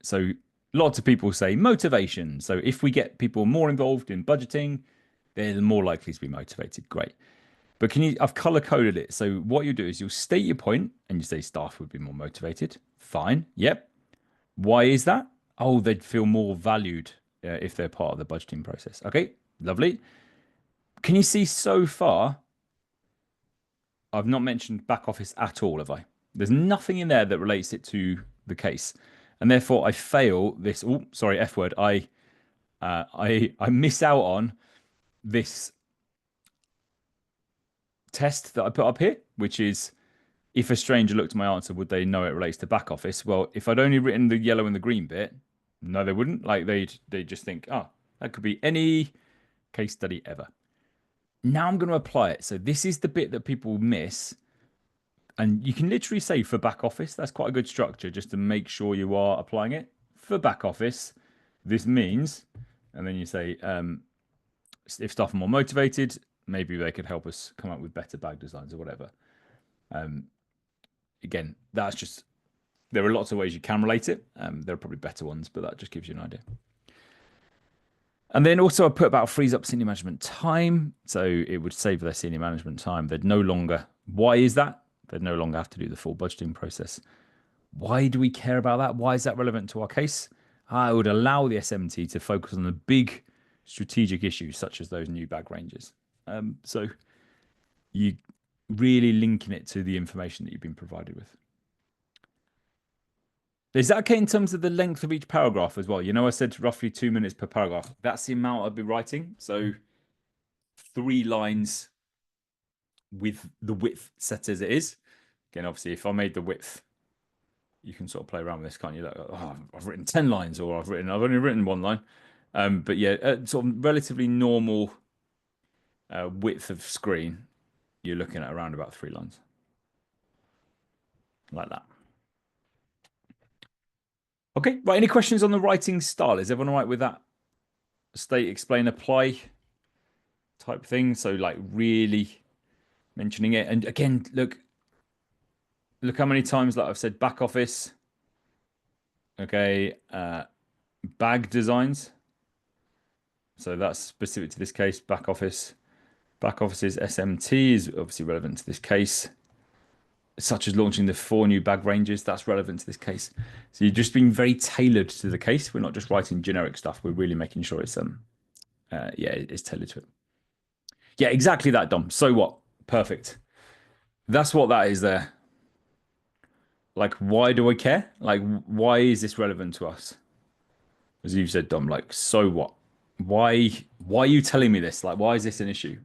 So lots of people say motivation. So if we get people more involved in budgeting, they're more likely to be motivated. Great. But I've color coded it. So what you do is you'll state your point and you say staff would be more motivated. Fine. Yep. Why is that? Oh, they'd feel more valued if they're part of the budgeting process. Okay. Lovely. Can you see so far? I've not mentioned back office at all, have I? There's nothing in there that relates it to the case. And therefore I fail this. Oh, sorry, F word. I miss out on this test that I put up here, which is if a stranger looked at my answer, would they know it relates to back office? Well, if I'd only written the yellow and the green bit, no, they wouldn't. Like they just think, oh, that could be any case study ever. Now I'm going to apply it. So this is the bit that people miss. And you can literally say for back office, that's quite a good structure just to make sure you are applying it. For back office, this means, and then you say, if staff are more motivated, maybe they could help us come up with better bag designs or whatever. Again, that's just, there are lots of ways you can relate it. There are probably better ones, but that just gives you an idea. And then also I put about frees up senior management time. So it would save their senior management time. They'd no longer, why is that? They'd no longer have to do the full budgeting process. Why do we care about that? Why is that relevant to our case? I would allow the SMT to focus on the big strategic issues, such as those new bag ranges. So you really linking it to the information that you've been provided with. Is that okay in terms of the length of each paragraph as well? I said roughly 2 minutes per paragraph. That's the amount I'd be writing. So 3 lines with the width set as it is. Again, obviously, if I made the width, you can sort of play around with this, can't you? Like, oh, I've written 10 lines or I've only written 1 line. But yeah, sort of relatively normal width of screen, you're looking at around about 3 lines. Like that. Okay, right. Any questions on the writing style? Is everyone all right with that? State, explain, apply type thing. So like really mentioning it. And again, look how many times like I've said back office. Okay, bag designs. So that's specific to this case, back office. Back office's SMT is obviously relevant to this case, such as launching the 4 new bag ranges. That's relevant to this case. So you're just being very tailored to the case. We're not just writing generic stuff. We're really making sure it's it's tailored to it. Yeah, exactly that, Dom. So what? Perfect. That's what that is there. Like, why do I care? Like, why is this relevant to us? As you said, Dom, like, so what? why are you telling me this? Like, why is this an issue?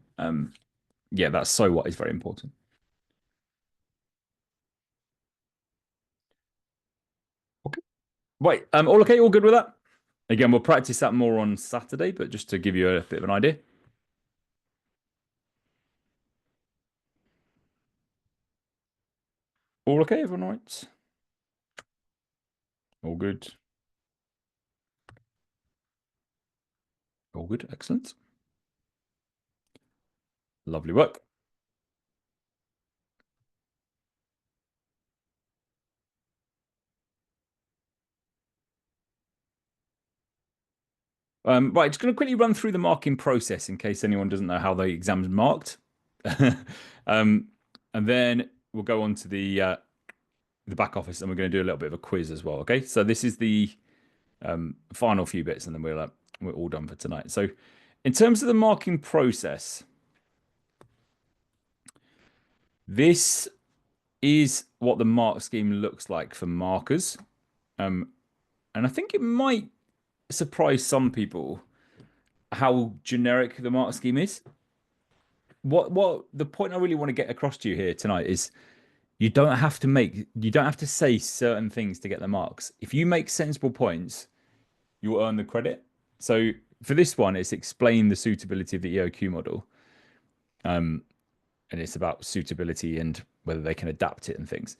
Yeah, that's so what is very important. Okay. Wait, all okay, all good with that? Again, we'll practice that more on Saturday, but just to give you a bit of an idea. All okay, everyone all right? All good. All good. Excellent. Lovely work. Right, just going to quickly run through the marking process in case anyone doesn't know how the exam's marked. um, and then we'll go on to the back office and we're going to do a little bit of a quiz as well. Okay, so this is the final few bits, and then we're all done for tonight. So, in terms of the marking process, this is what the mark scheme looks like for markers. And I think it might surprise some people how generic the mark scheme is. What the point I really want to get across to you here tonight is you don't have to say certain things to get the marks. If you make sensible points, you'll earn the credit. So for this one, it's explain the suitability of the EOQ model. And it's about suitability and whether they can adapt it and things.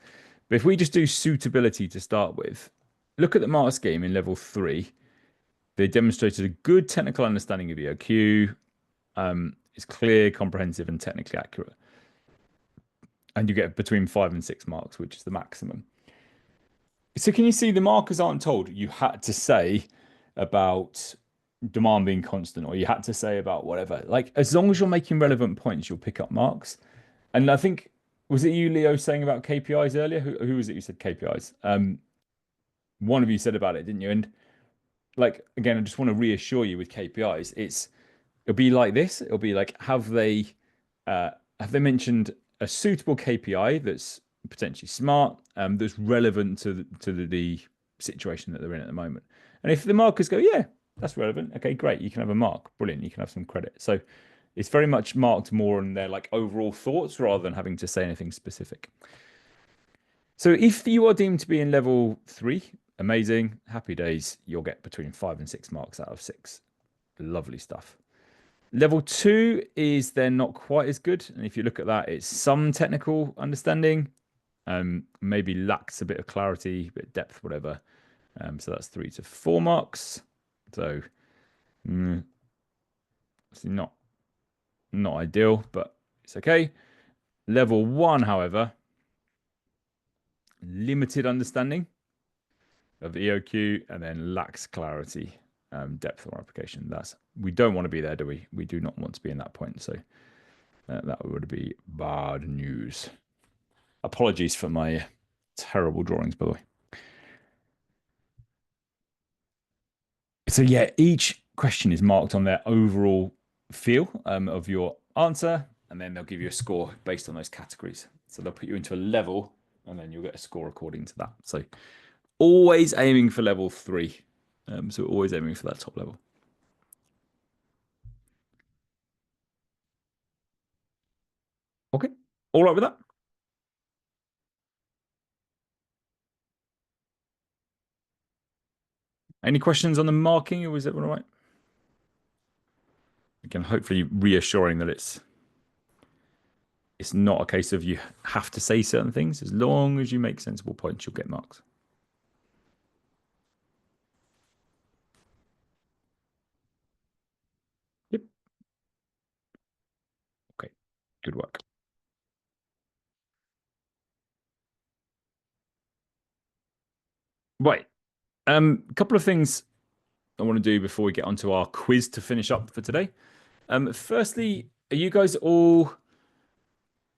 But if we just do suitability to start with, look at the mark scheme in level 3. They demonstrated a good technical understanding of EOQ. It's clear, comprehensive, and technically accurate. And you get between 5 and 6 marks, which is the maximum. So can you see the markers aren't told you had to say about demand being constant or you had to say about whatever. Like as long as you're making relevant points, you'll pick up marks. And I think was it you, Leo, saying about KPIs earlier? Who was it who said KPIs? One of you said about it, didn't you? And like again, I just want to reassure you with KPIs, it'll be like this. It'll be like have they mentioned a suitable KPI that's potentially smart, that's relevant to the situation that they're in at the moment. And if the markers go, yeah, that's relevant. Okay, great. You can have a mark. Brilliant. You can have some credit. So it's very much marked more on their like overall thoughts rather than having to say anything specific. So if you are deemed to be in level 3, amazing, happy days, you'll get between 5 and 6 marks out of 6. Lovely stuff. Level 2 is then not quite as good. And if you look at that, it's some technical understanding, maybe lacks a bit of clarity, a bit of depth, whatever. So that's 3 to 4 marks. So it's not ideal, but it's okay. Level 1, however, limited understanding of the EOQ and then lacks clarity, depth or application. We don't want to be there, do we? We do not want to be in that point. So that would be bad news. Apologies for my terrible drawings, by the way. So yeah, each question is marked on their overall feel of your answer, and then they'll give you a score based on those categories. So they'll put you into a level, and then you'll get a score according to that. So always aiming for level 3. So always aiming for that top level. Okay, all right with that? Any questions on the marking, or was everyone all right? Again, hopefully reassuring that it's not a case of you have to say certain things. As long as you make sensible points, you'll get marks. Yep. Okay, good work. Right. A couple of things I want to do before we get onto our quiz to finish up for today. Firstly, are you guys all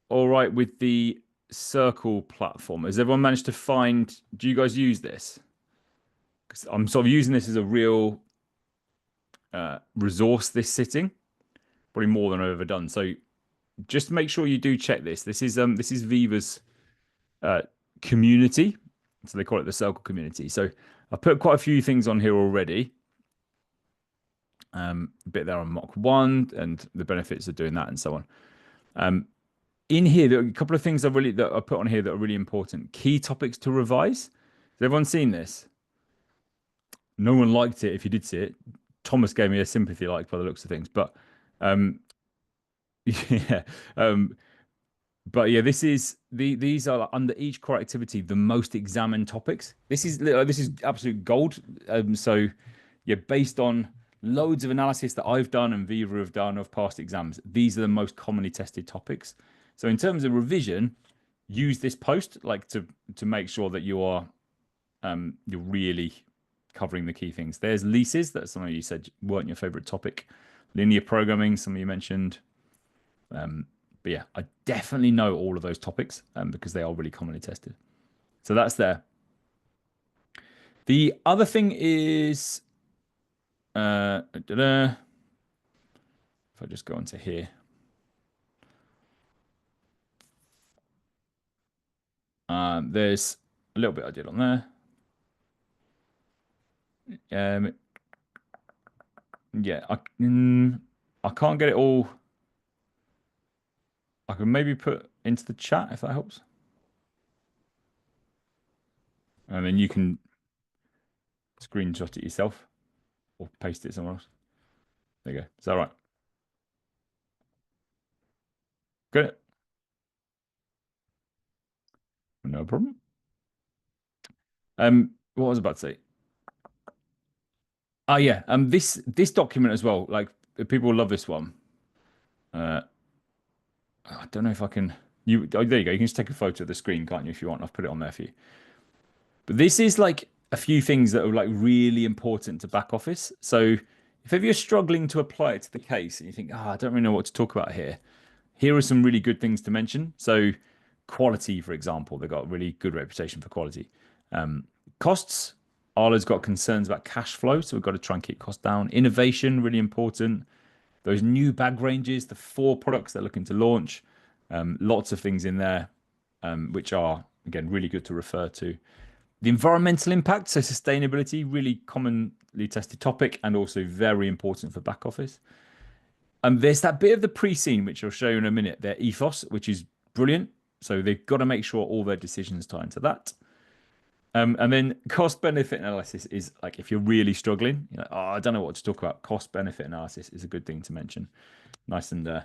right with the circle platform? Has everyone managed to find? Do you guys use this? Because I'm sort of using this as a real resource this sitting, probably more than I've ever done. So just make sure you do check this. This is Viva's community, so they call it the circle community. So I've put quite a few things on here already. A bit there on Mach 1 and the benefits of doing that and so on. In here, there are a couple of things that I put on here that are really important. Key topics to revise. Has everyone seen this? No one liked it if you did see it. Thomas gave me a sympathy like by the looks of things, but yeah. But yeah, these are under each core activity the most examined topics. This is absolute gold. So yeah, based on loads of analysis that I've done and Viva have done of past exams, these are the most commonly tested topics. So in terms of revision, use this post like to make sure that you're really covering the key things. There's leases, that's something you said weren't your favorite topic. Linear programming, some of you mentioned. But yeah, I definitely know all of those topics because they are really commonly tested. So that's there. The other thing is, if I just go onto here, there's a little bit I did on there. Yeah, I can't get it all. I can maybe put into the chat if that helps. And then you can screenshot it yourself or paste it somewhere else. There you go. Is that right? Good. No problem. What was I about to say? Oh yeah. This document as well. Like people love this one. I don't know if I can. There you go. You can just take a photo of the screen, can't you? If you want, I've put it on there for you. But this is like a few things that are like really important to back office. So if ever you're struggling to apply it to the case and you think, I don't really know what to talk about here are some really good things to mention. So quality, for example, they've got a really good reputation for quality. Costs, Arla's got concerns about cash flow, so we've got to try and keep costs down. Innovation, really important. Those new bag ranges, the 4 products they're looking to launch, lots of things in there, which are, again, really good to refer to. The environmental impact, so sustainability, really commonly tested topic and also very important for back office. There's that bit of the pre-scene, which I'll show you in a minute, their ethos, which is brilliant. So they've got to make sure all their decisions tie into that. And then cost benefit analysis is like if you're really struggling, you're like, I don't know what to talk about. Cost benefit analysis is a good thing to mention. Nice and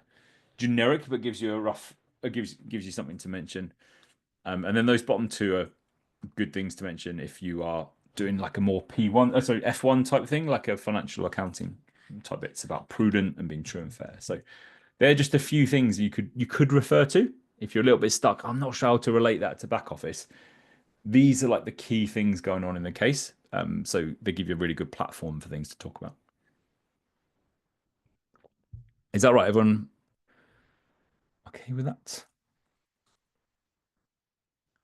generic, but gives you a rough, gives you something to mention. And then those bottom 2 are good things to mention if you are doing like a more F1 type thing, like a financial accounting type bits about prudent and being true and fair. So they're just a few things you could refer to if you're a little bit stuck. I'm not sure how to relate that to back office. These are like the key things going on in the case. So they give you a really good platform for things to talk about. Is that right, everyone? Okay with that?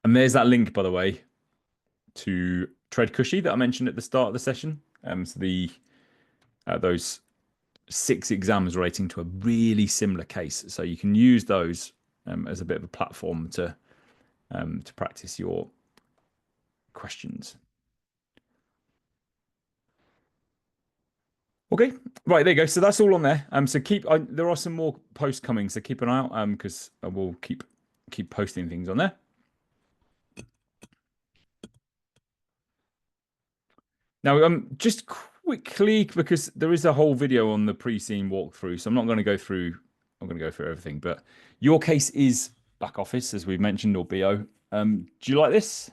And there's that link, by the way, to Tread Cushy that I mentioned at the start of the session. So those 6 exams relating to a really similar case. So you can use those as a bit of a platform to practice your questions. Okay, right, there you go. So that's all on there. So there are some more posts coming, so keep an eye out because I will keep posting things on there. Now, just quickly, because there is a whole video on the pre-scene walkthrough, so I'm not going to go through. I'm going to go through everything, but your case is back office, as we've mentioned, or BO. Do you like this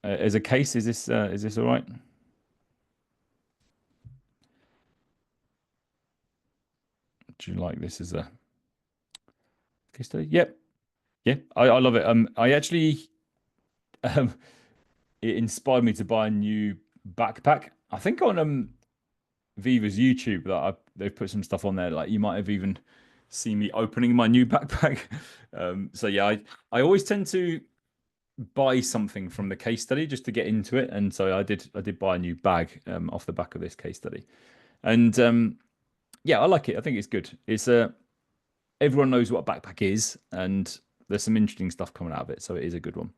as a case? Is this all right? Do you like this as a case study? Yep. Yeah, I love it. I actually, it inspired me to buy a new backpack. I think on Viva's YouTube that they've put some stuff on there. Like you might have even seen me opening my new backpack. So yeah, I always tend to buy something from the case study just to get into it, and so I did buy a new bag off the back of this case study, and yeah, I like it. I think it's good. It's everyone knows what a backpack is, and there's some interesting stuff coming out of it, so it is a good one.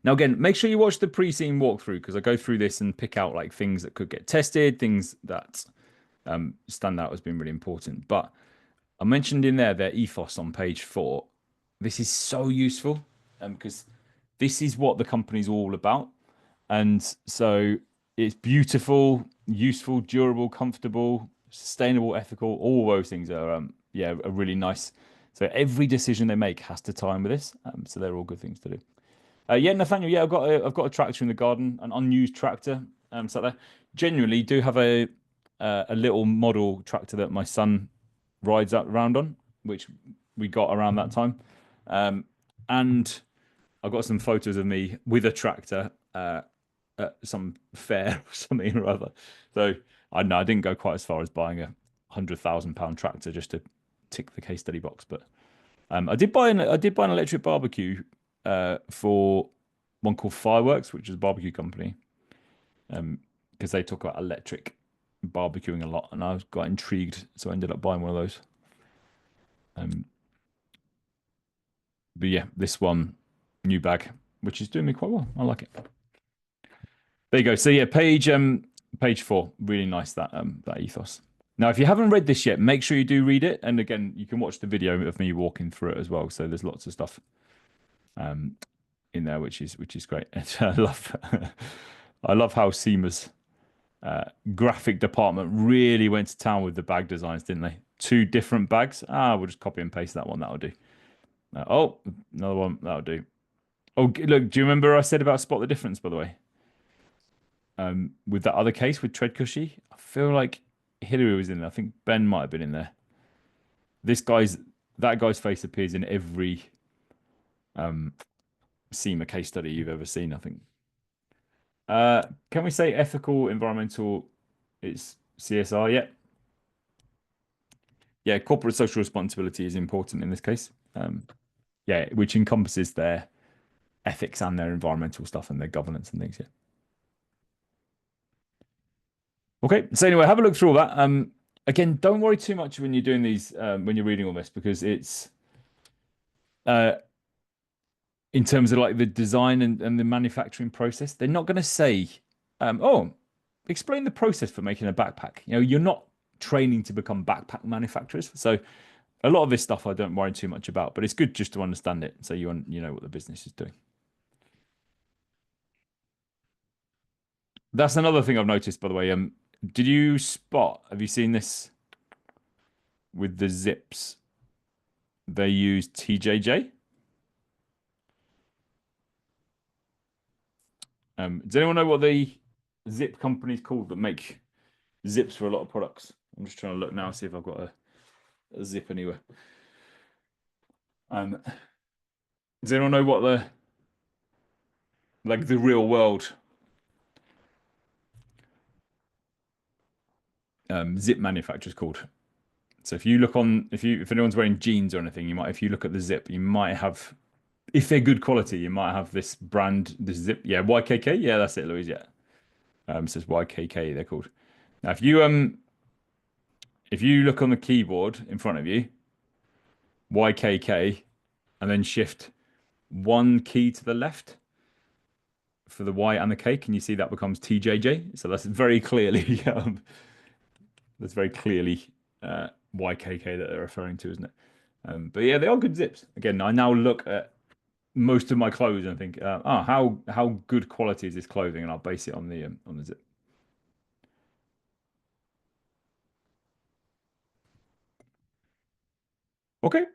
Now, again, make sure you watch the pre-scene walkthrough because I go through this and pick out like things that could get tested, things that stand out as being really important. But I mentioned in there their ethos on page 4. This is so useful because this is what the company's all about. And so it's beautiful, useful, durable, comfortable, sustainable, ethical. All those things are, are really nice. So every decision they make has to tie in with this. So they're all good things to do. Yeah, Nathaniel. Yeah, I've got a tractor in the garden, an unused tractor. Sat there. Genuinely, do have a little model tractor that my son rides up around on, which we got around that time. And I've got some photos of me with a tractor at some fair or something or other. So I know I didn't go quite as far as buying a £100,000 tractor just to tick the case study box, but I did buy an electric barbecue for one called Fireworks, which is a barbecue company, because they talk about electric barbecuing a lot, and I got intrigued, so I ended up buying one of those. But yeah, this one, new bag, which is doing me quite well. I like it. There you go. So yeah, page 4, really nice that ethos. Now, if you haven't read this yet, make sure you do read it. And again, you can watch the video of me walking through it as well. So there's lots of stuff in there, which is great. And I love how CIMA's graphic department really went to town with the bag designs, didn't they? 2 different bags. We'll just copy and paste that one. That'll do. Oh, another one. That'll do. Oh, look, do you remember I said about spot the difference, by the way? With that other case with Tread Cushy, I feel like Hillary was in there. I think Ben might have been in there. That guy's face appears in every CIMA case study you've ever seen, I think. Can we say ethical, environmental? It's CSR, yeah. Yeah, corporate social responsibility is important in this case. Yeah, which encompasses their ethics and their environmental stuff and their governance and things, yeah. Okay, so anyway, have a look through all that. Again, don't worry too much when you're doing these, when you're reading all this, because it's in terms of like the design and the manufacturing process, they're not going to say, oh, explain the process for making a backpack. You know, you're not training to become backpack manufacturers. So a lot of this stuff I don't worry too much about, but it's good just to understand it so you know what the business is doing. That's another thing I've noticed, by the way. Did you spot, have you seen this with the zips? They use TJJ. Does anyone know what the zip company's called that make zips for a lot of products? I'm just trying to look now, see if I've got a zip anywhere. Does anyone know what the real world zip manufacturer is called? So if you look on, if anyone's wearing jeans or anything, if you look at the zip, you might have, if they're good quality, you might have this brand, this zip. Yeah, YKK. Yeah, that's it, Louise. Yeah. It says YKK. They're called. Now, if you look on the keyboard in front of you, YKK, and then shift 1 key to the left for the Y and the K, can you see that becomes TJJ? So that's very clearly YKK that they're referring to, isn't it? But yeah, they are good zips. Again, I now look at most of my clothes and think, how good quality is this clothing, and I'll base it on the zip. Okay.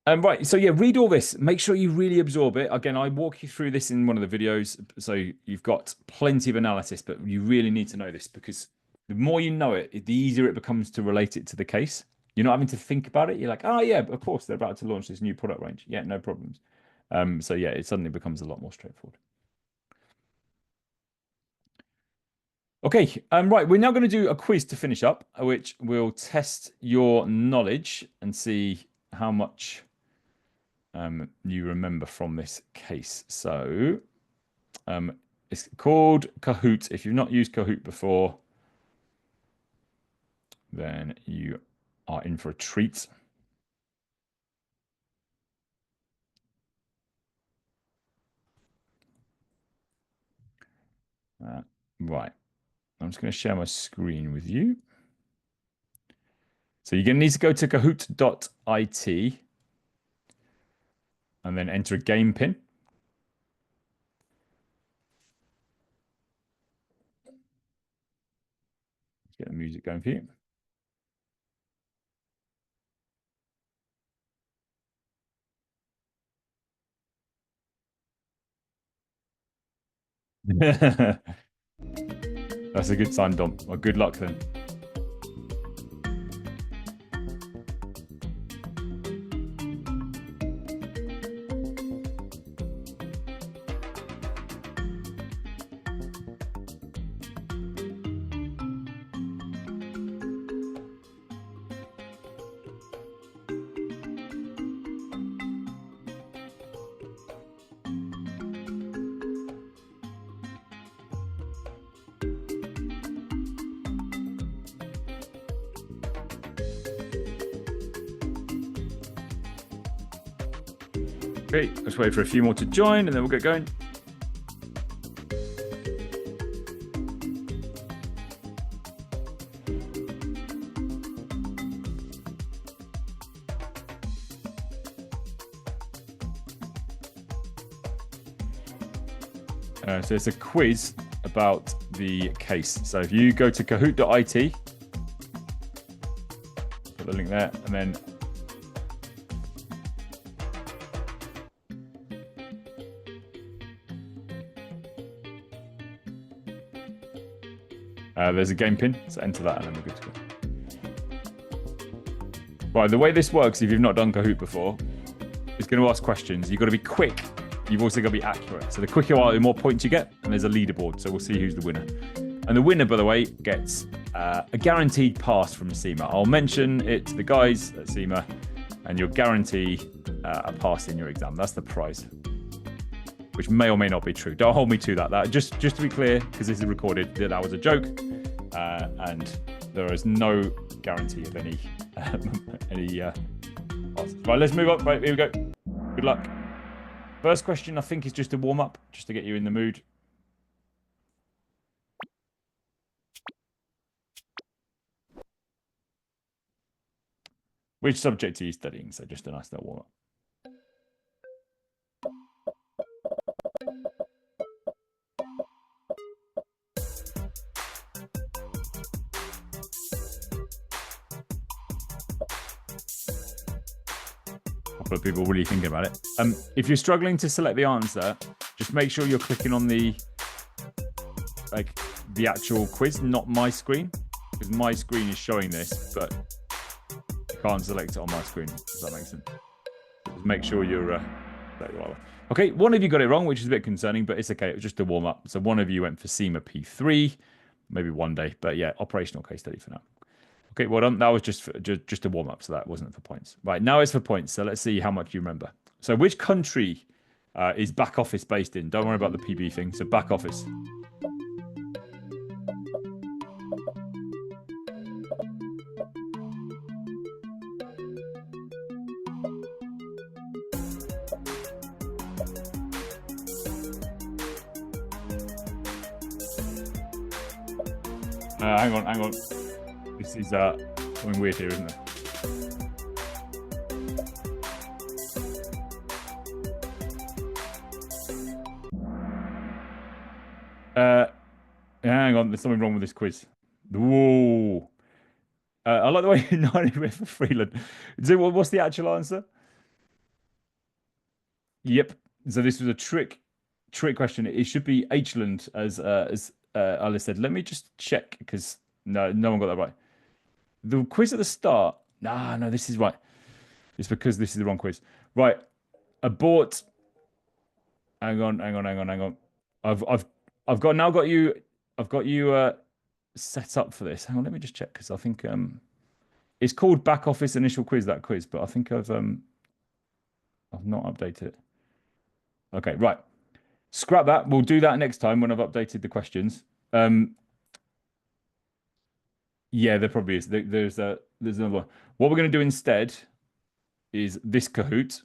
Right, so yeah, read all this. Make sure you really absorb it. Again, I walk you through this in one of the videos, so you've got plenty of analysis, but you really need to know this because the more you know it, the easier it becomes to relate it to the case. You're not having to think about it. You're like, oh yeah, of course they're about to launch this new product range. Yeah, no problems. So yeah, it suddenly becomes a lot more straightforward. Okay, right, we're now going to do a quiz to finish up, which will test your knowledge and see how much you remember from this case. So it's called Kahoot. If you've not used Kahoot before, then you are in for a treat. Right. I'm just going to share my screen with you. So you're going to need to go to kahoot.it and then enter a game pin. Let's get the music going for you. That's a good sign, Dom. Well, good luck then. Okay, let's wait for a few more to join and then we'll get going. So it's a quiz about the case. So if you go to kahoot.it, put the link there, and then there's a game pin, so enter that and then we're good to go. Right, the way this works, if you've not done Kahoot before, it's going to ask questions. You've got to be quick. You've also got to be accurate. So the quicker you are, the more points you get, and there's a leaderboard. So we'll see who's the winner. And the winner, by the way, gets a guaranteed pass from CIMA. I'll mention it to the guys at CIMA, and you'll guarantee a pass in your exam. That's the prize, which may or may not be true. Don't hold me to that. Just to be clear, because this is recorded, that was a joke, and there is no guarantee of any passes. Right, let's move on. Right, here we go. Good luck. First question, I think, is just a warm-up, just to get you in the mood. Which subject are you studying? So just a nice little warm-up. A couple of people really thinking about it. If you're struggling to select the answer, just make sure you're clicking on the actual quiz, not my screen, because my screen is showing this, but you can't select it on my screen. Does that make sense? Just make sure you're okay. One of you got it wrong, which is a bit concerning, but it's okay. It was just a warm up. So one of you went for CIMA P3, maybe one day, but yeah, operational case study for now. Okay, well done. That was just a warm up, so that wasn't for points. Right, now it's for points. So let's see how much you remember. So which country is back office based in? Don't worry about the PB thing. So back office. Hang on. This is something weird here, isn't it? Hang on, there's something wrong with this quiz. Whoa. I like the way you know it for Freeland. So what's the actual answer? Yep. So this was a trick question. It should be Hland, as Alice said. Let me just check, because no one got that right. The quiz at the start. No, this is right. It's because this is the wrong quiz. Right. Abort. Hang on. I've got you set up for this. Hang on, let me just check, because I think it's called back office initial quiz, that quiz, but I think I've not updated it. Okay, right. Scrap that. We'll do that next time when I've updated the questions. Yeah, there probably is. There's another one. What we're going to do instead is this Kahoot.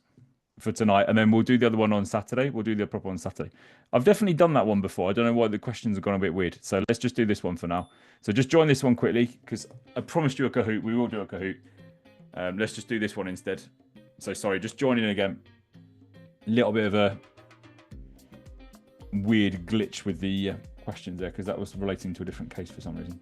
for tonight, and then we'll do the other one on Saturday. We'll do the proper on Saturday. I've definitely done that one before. I don't know why the questions have gone a bit weird. So let's just do this one for now. So just join this one quickly because I promised you a Kahoot. We will do a Kahoot. Let's just do this one instead. So sorry, just join in again. Little bit of a weird glitch with the questions there because that was relating to a different case for some reason.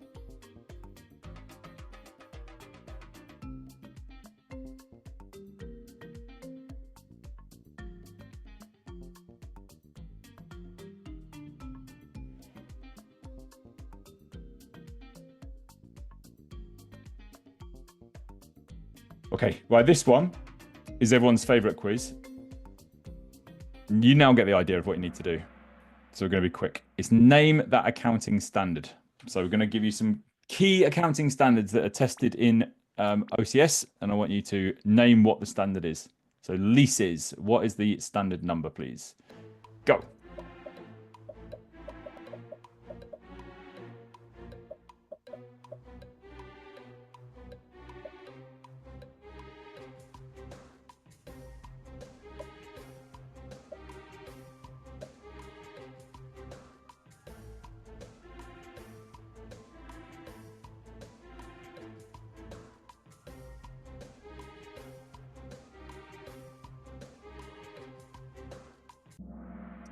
Okay, right, this one is everyone's favorite quiz. You now get the idea of what you need to do. So we're going to be quick. It's name that accounting standard. So we're going to give you some key accounting standards that are tested in OCS, and I want you to name what the standard is. So leases, what is the standard number, please? Go.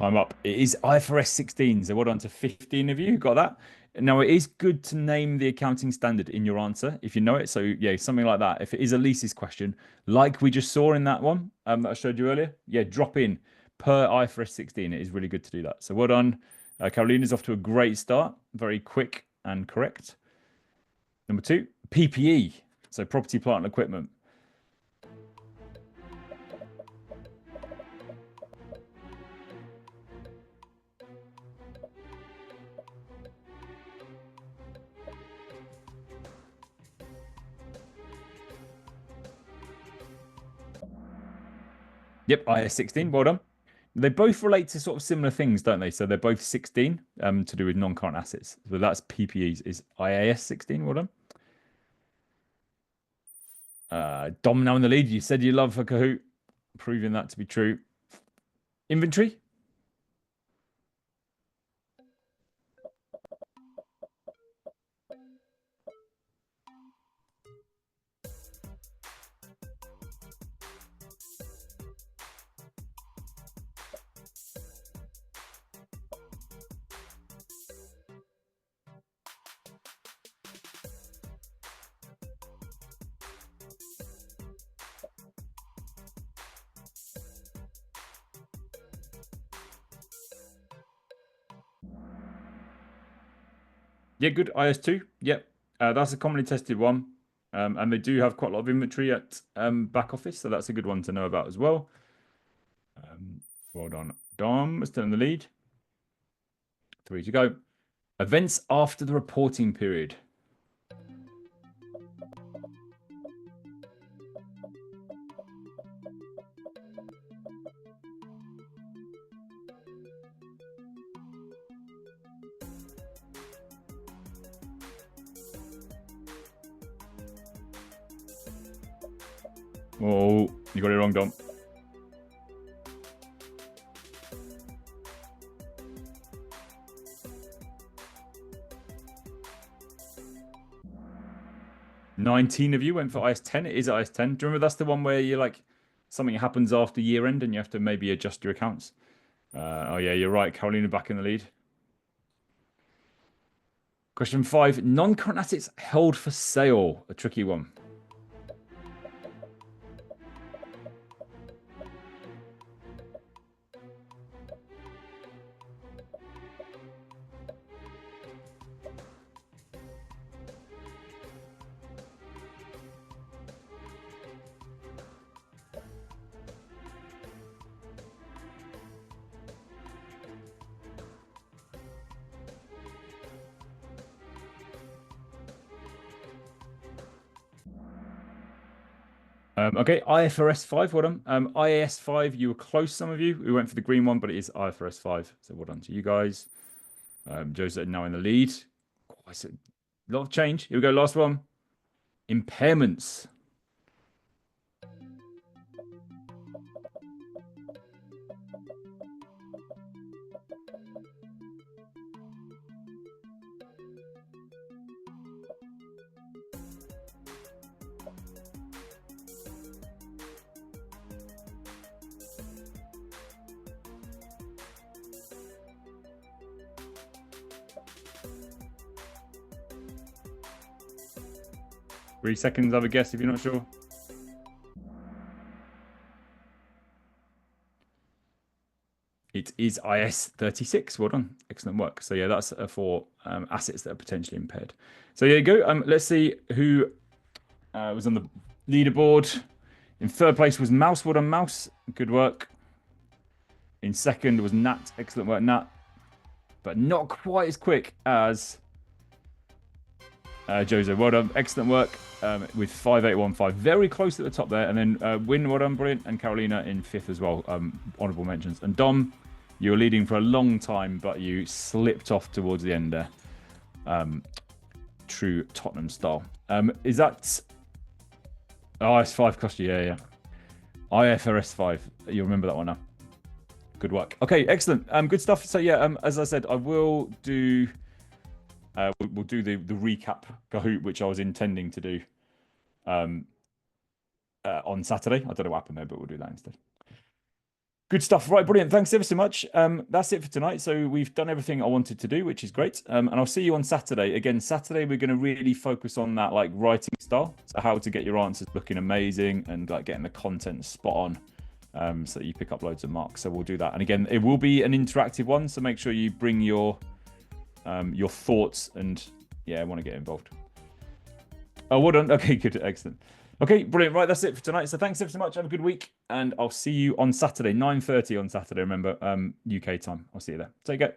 I'm up. It is IFRS 16. So well done to 15 of you who got that. Now, it is good to name the accounting standard in your answer if you know it. So, yeah, something like that. If it is a leases question, like we just saw in that one that I showed you earlier, yeah, drop in per IFRS 16. It is really good to do that. So, well done. Carolina's off to a great start. Very quick and correct. Number 2, PPE. So, property, plant, and equipment. Yep, IS 16. Well done. They both relate to sort of similar things, don't they? So they're both 16 to do with non-current assets. So that's PPEs. Is IAS 16? Well done. Dom now in the lead. You said you love a Kahoot, proving that to be true. Inventory. Yeah, good. IS2. Yep. That's a commonly tested one. And they do have quite a lot of inventory at back office. So that's a good one to know about as well. Well done. Dom is still in the lead. 3 to go. Events after the reporting period. Oh, you got it wrong, Dom. $19 of you went for IS10. It is IS10. Do you remember that's the one where you're like something happens after year end and you have to maybe adjust your accounts? Oh yeah, you're right. Carolina back in the lead. Question 5. Non-current assets held for sale. A tricky one. Okay, IFRS 5, well done. IAS 5, you were close, some of you. We went for the green one, but it is IFRS 5. So well done to you guys. Joe's now in the lead. Quite a lot of change. Here we go, last one. Impairments. 3 seconds, I would guess, if you're not sure. It is IS36. Well done. Excellent work. So yeah, that's for assets that are potentially impaired. So yeah, go. Let's see who was on the leaderboard. In third place was Mouse. Well done, Mouse. Good work. In second was Nat. Excellent work, Nat. But not quite as quick as Jozo. Well done. Excellent work with 5815. Very close at the top there. And then Win, well done, brilliant. And Carolina in fifth as well. Honourable mentions. And Dom, you were leading for a long time, but you slipped off towards the end there. True Tottenham style. Is that... Oh, S5 cost you, yeah. IFRS 5. You remember that one now. Good work. Okay, excellent. Good stuff. So yeah, as I said, I will do... we'll do the recap Kahoot, which I was intending to do on Saturday. I don't know what happened there, but we'll do that instead. Good stuff. Right, brilliant. Thanks ever so much. That's it for tonight. So we've done everything I wanted to do, which is great. And I'll see you on Saturday. Again, Saturday, we're going to really focus on that like writing style. So how to get your answers looking amazing and like getting the content spot on so that you pick up loads of marks. So we'll do that. And again, it will be an interactive one. So make sure you bring your thoughts and yeah, I want to get involved. Oh, well done. Okay, good. Excellent. Okay, brilliant. Right, that's it for tonight. So thanks ever so much. Have a good week. And I'll see you on Saturday, 9:30 on Saturday. Remember, UK time. I'll see you there. Take care.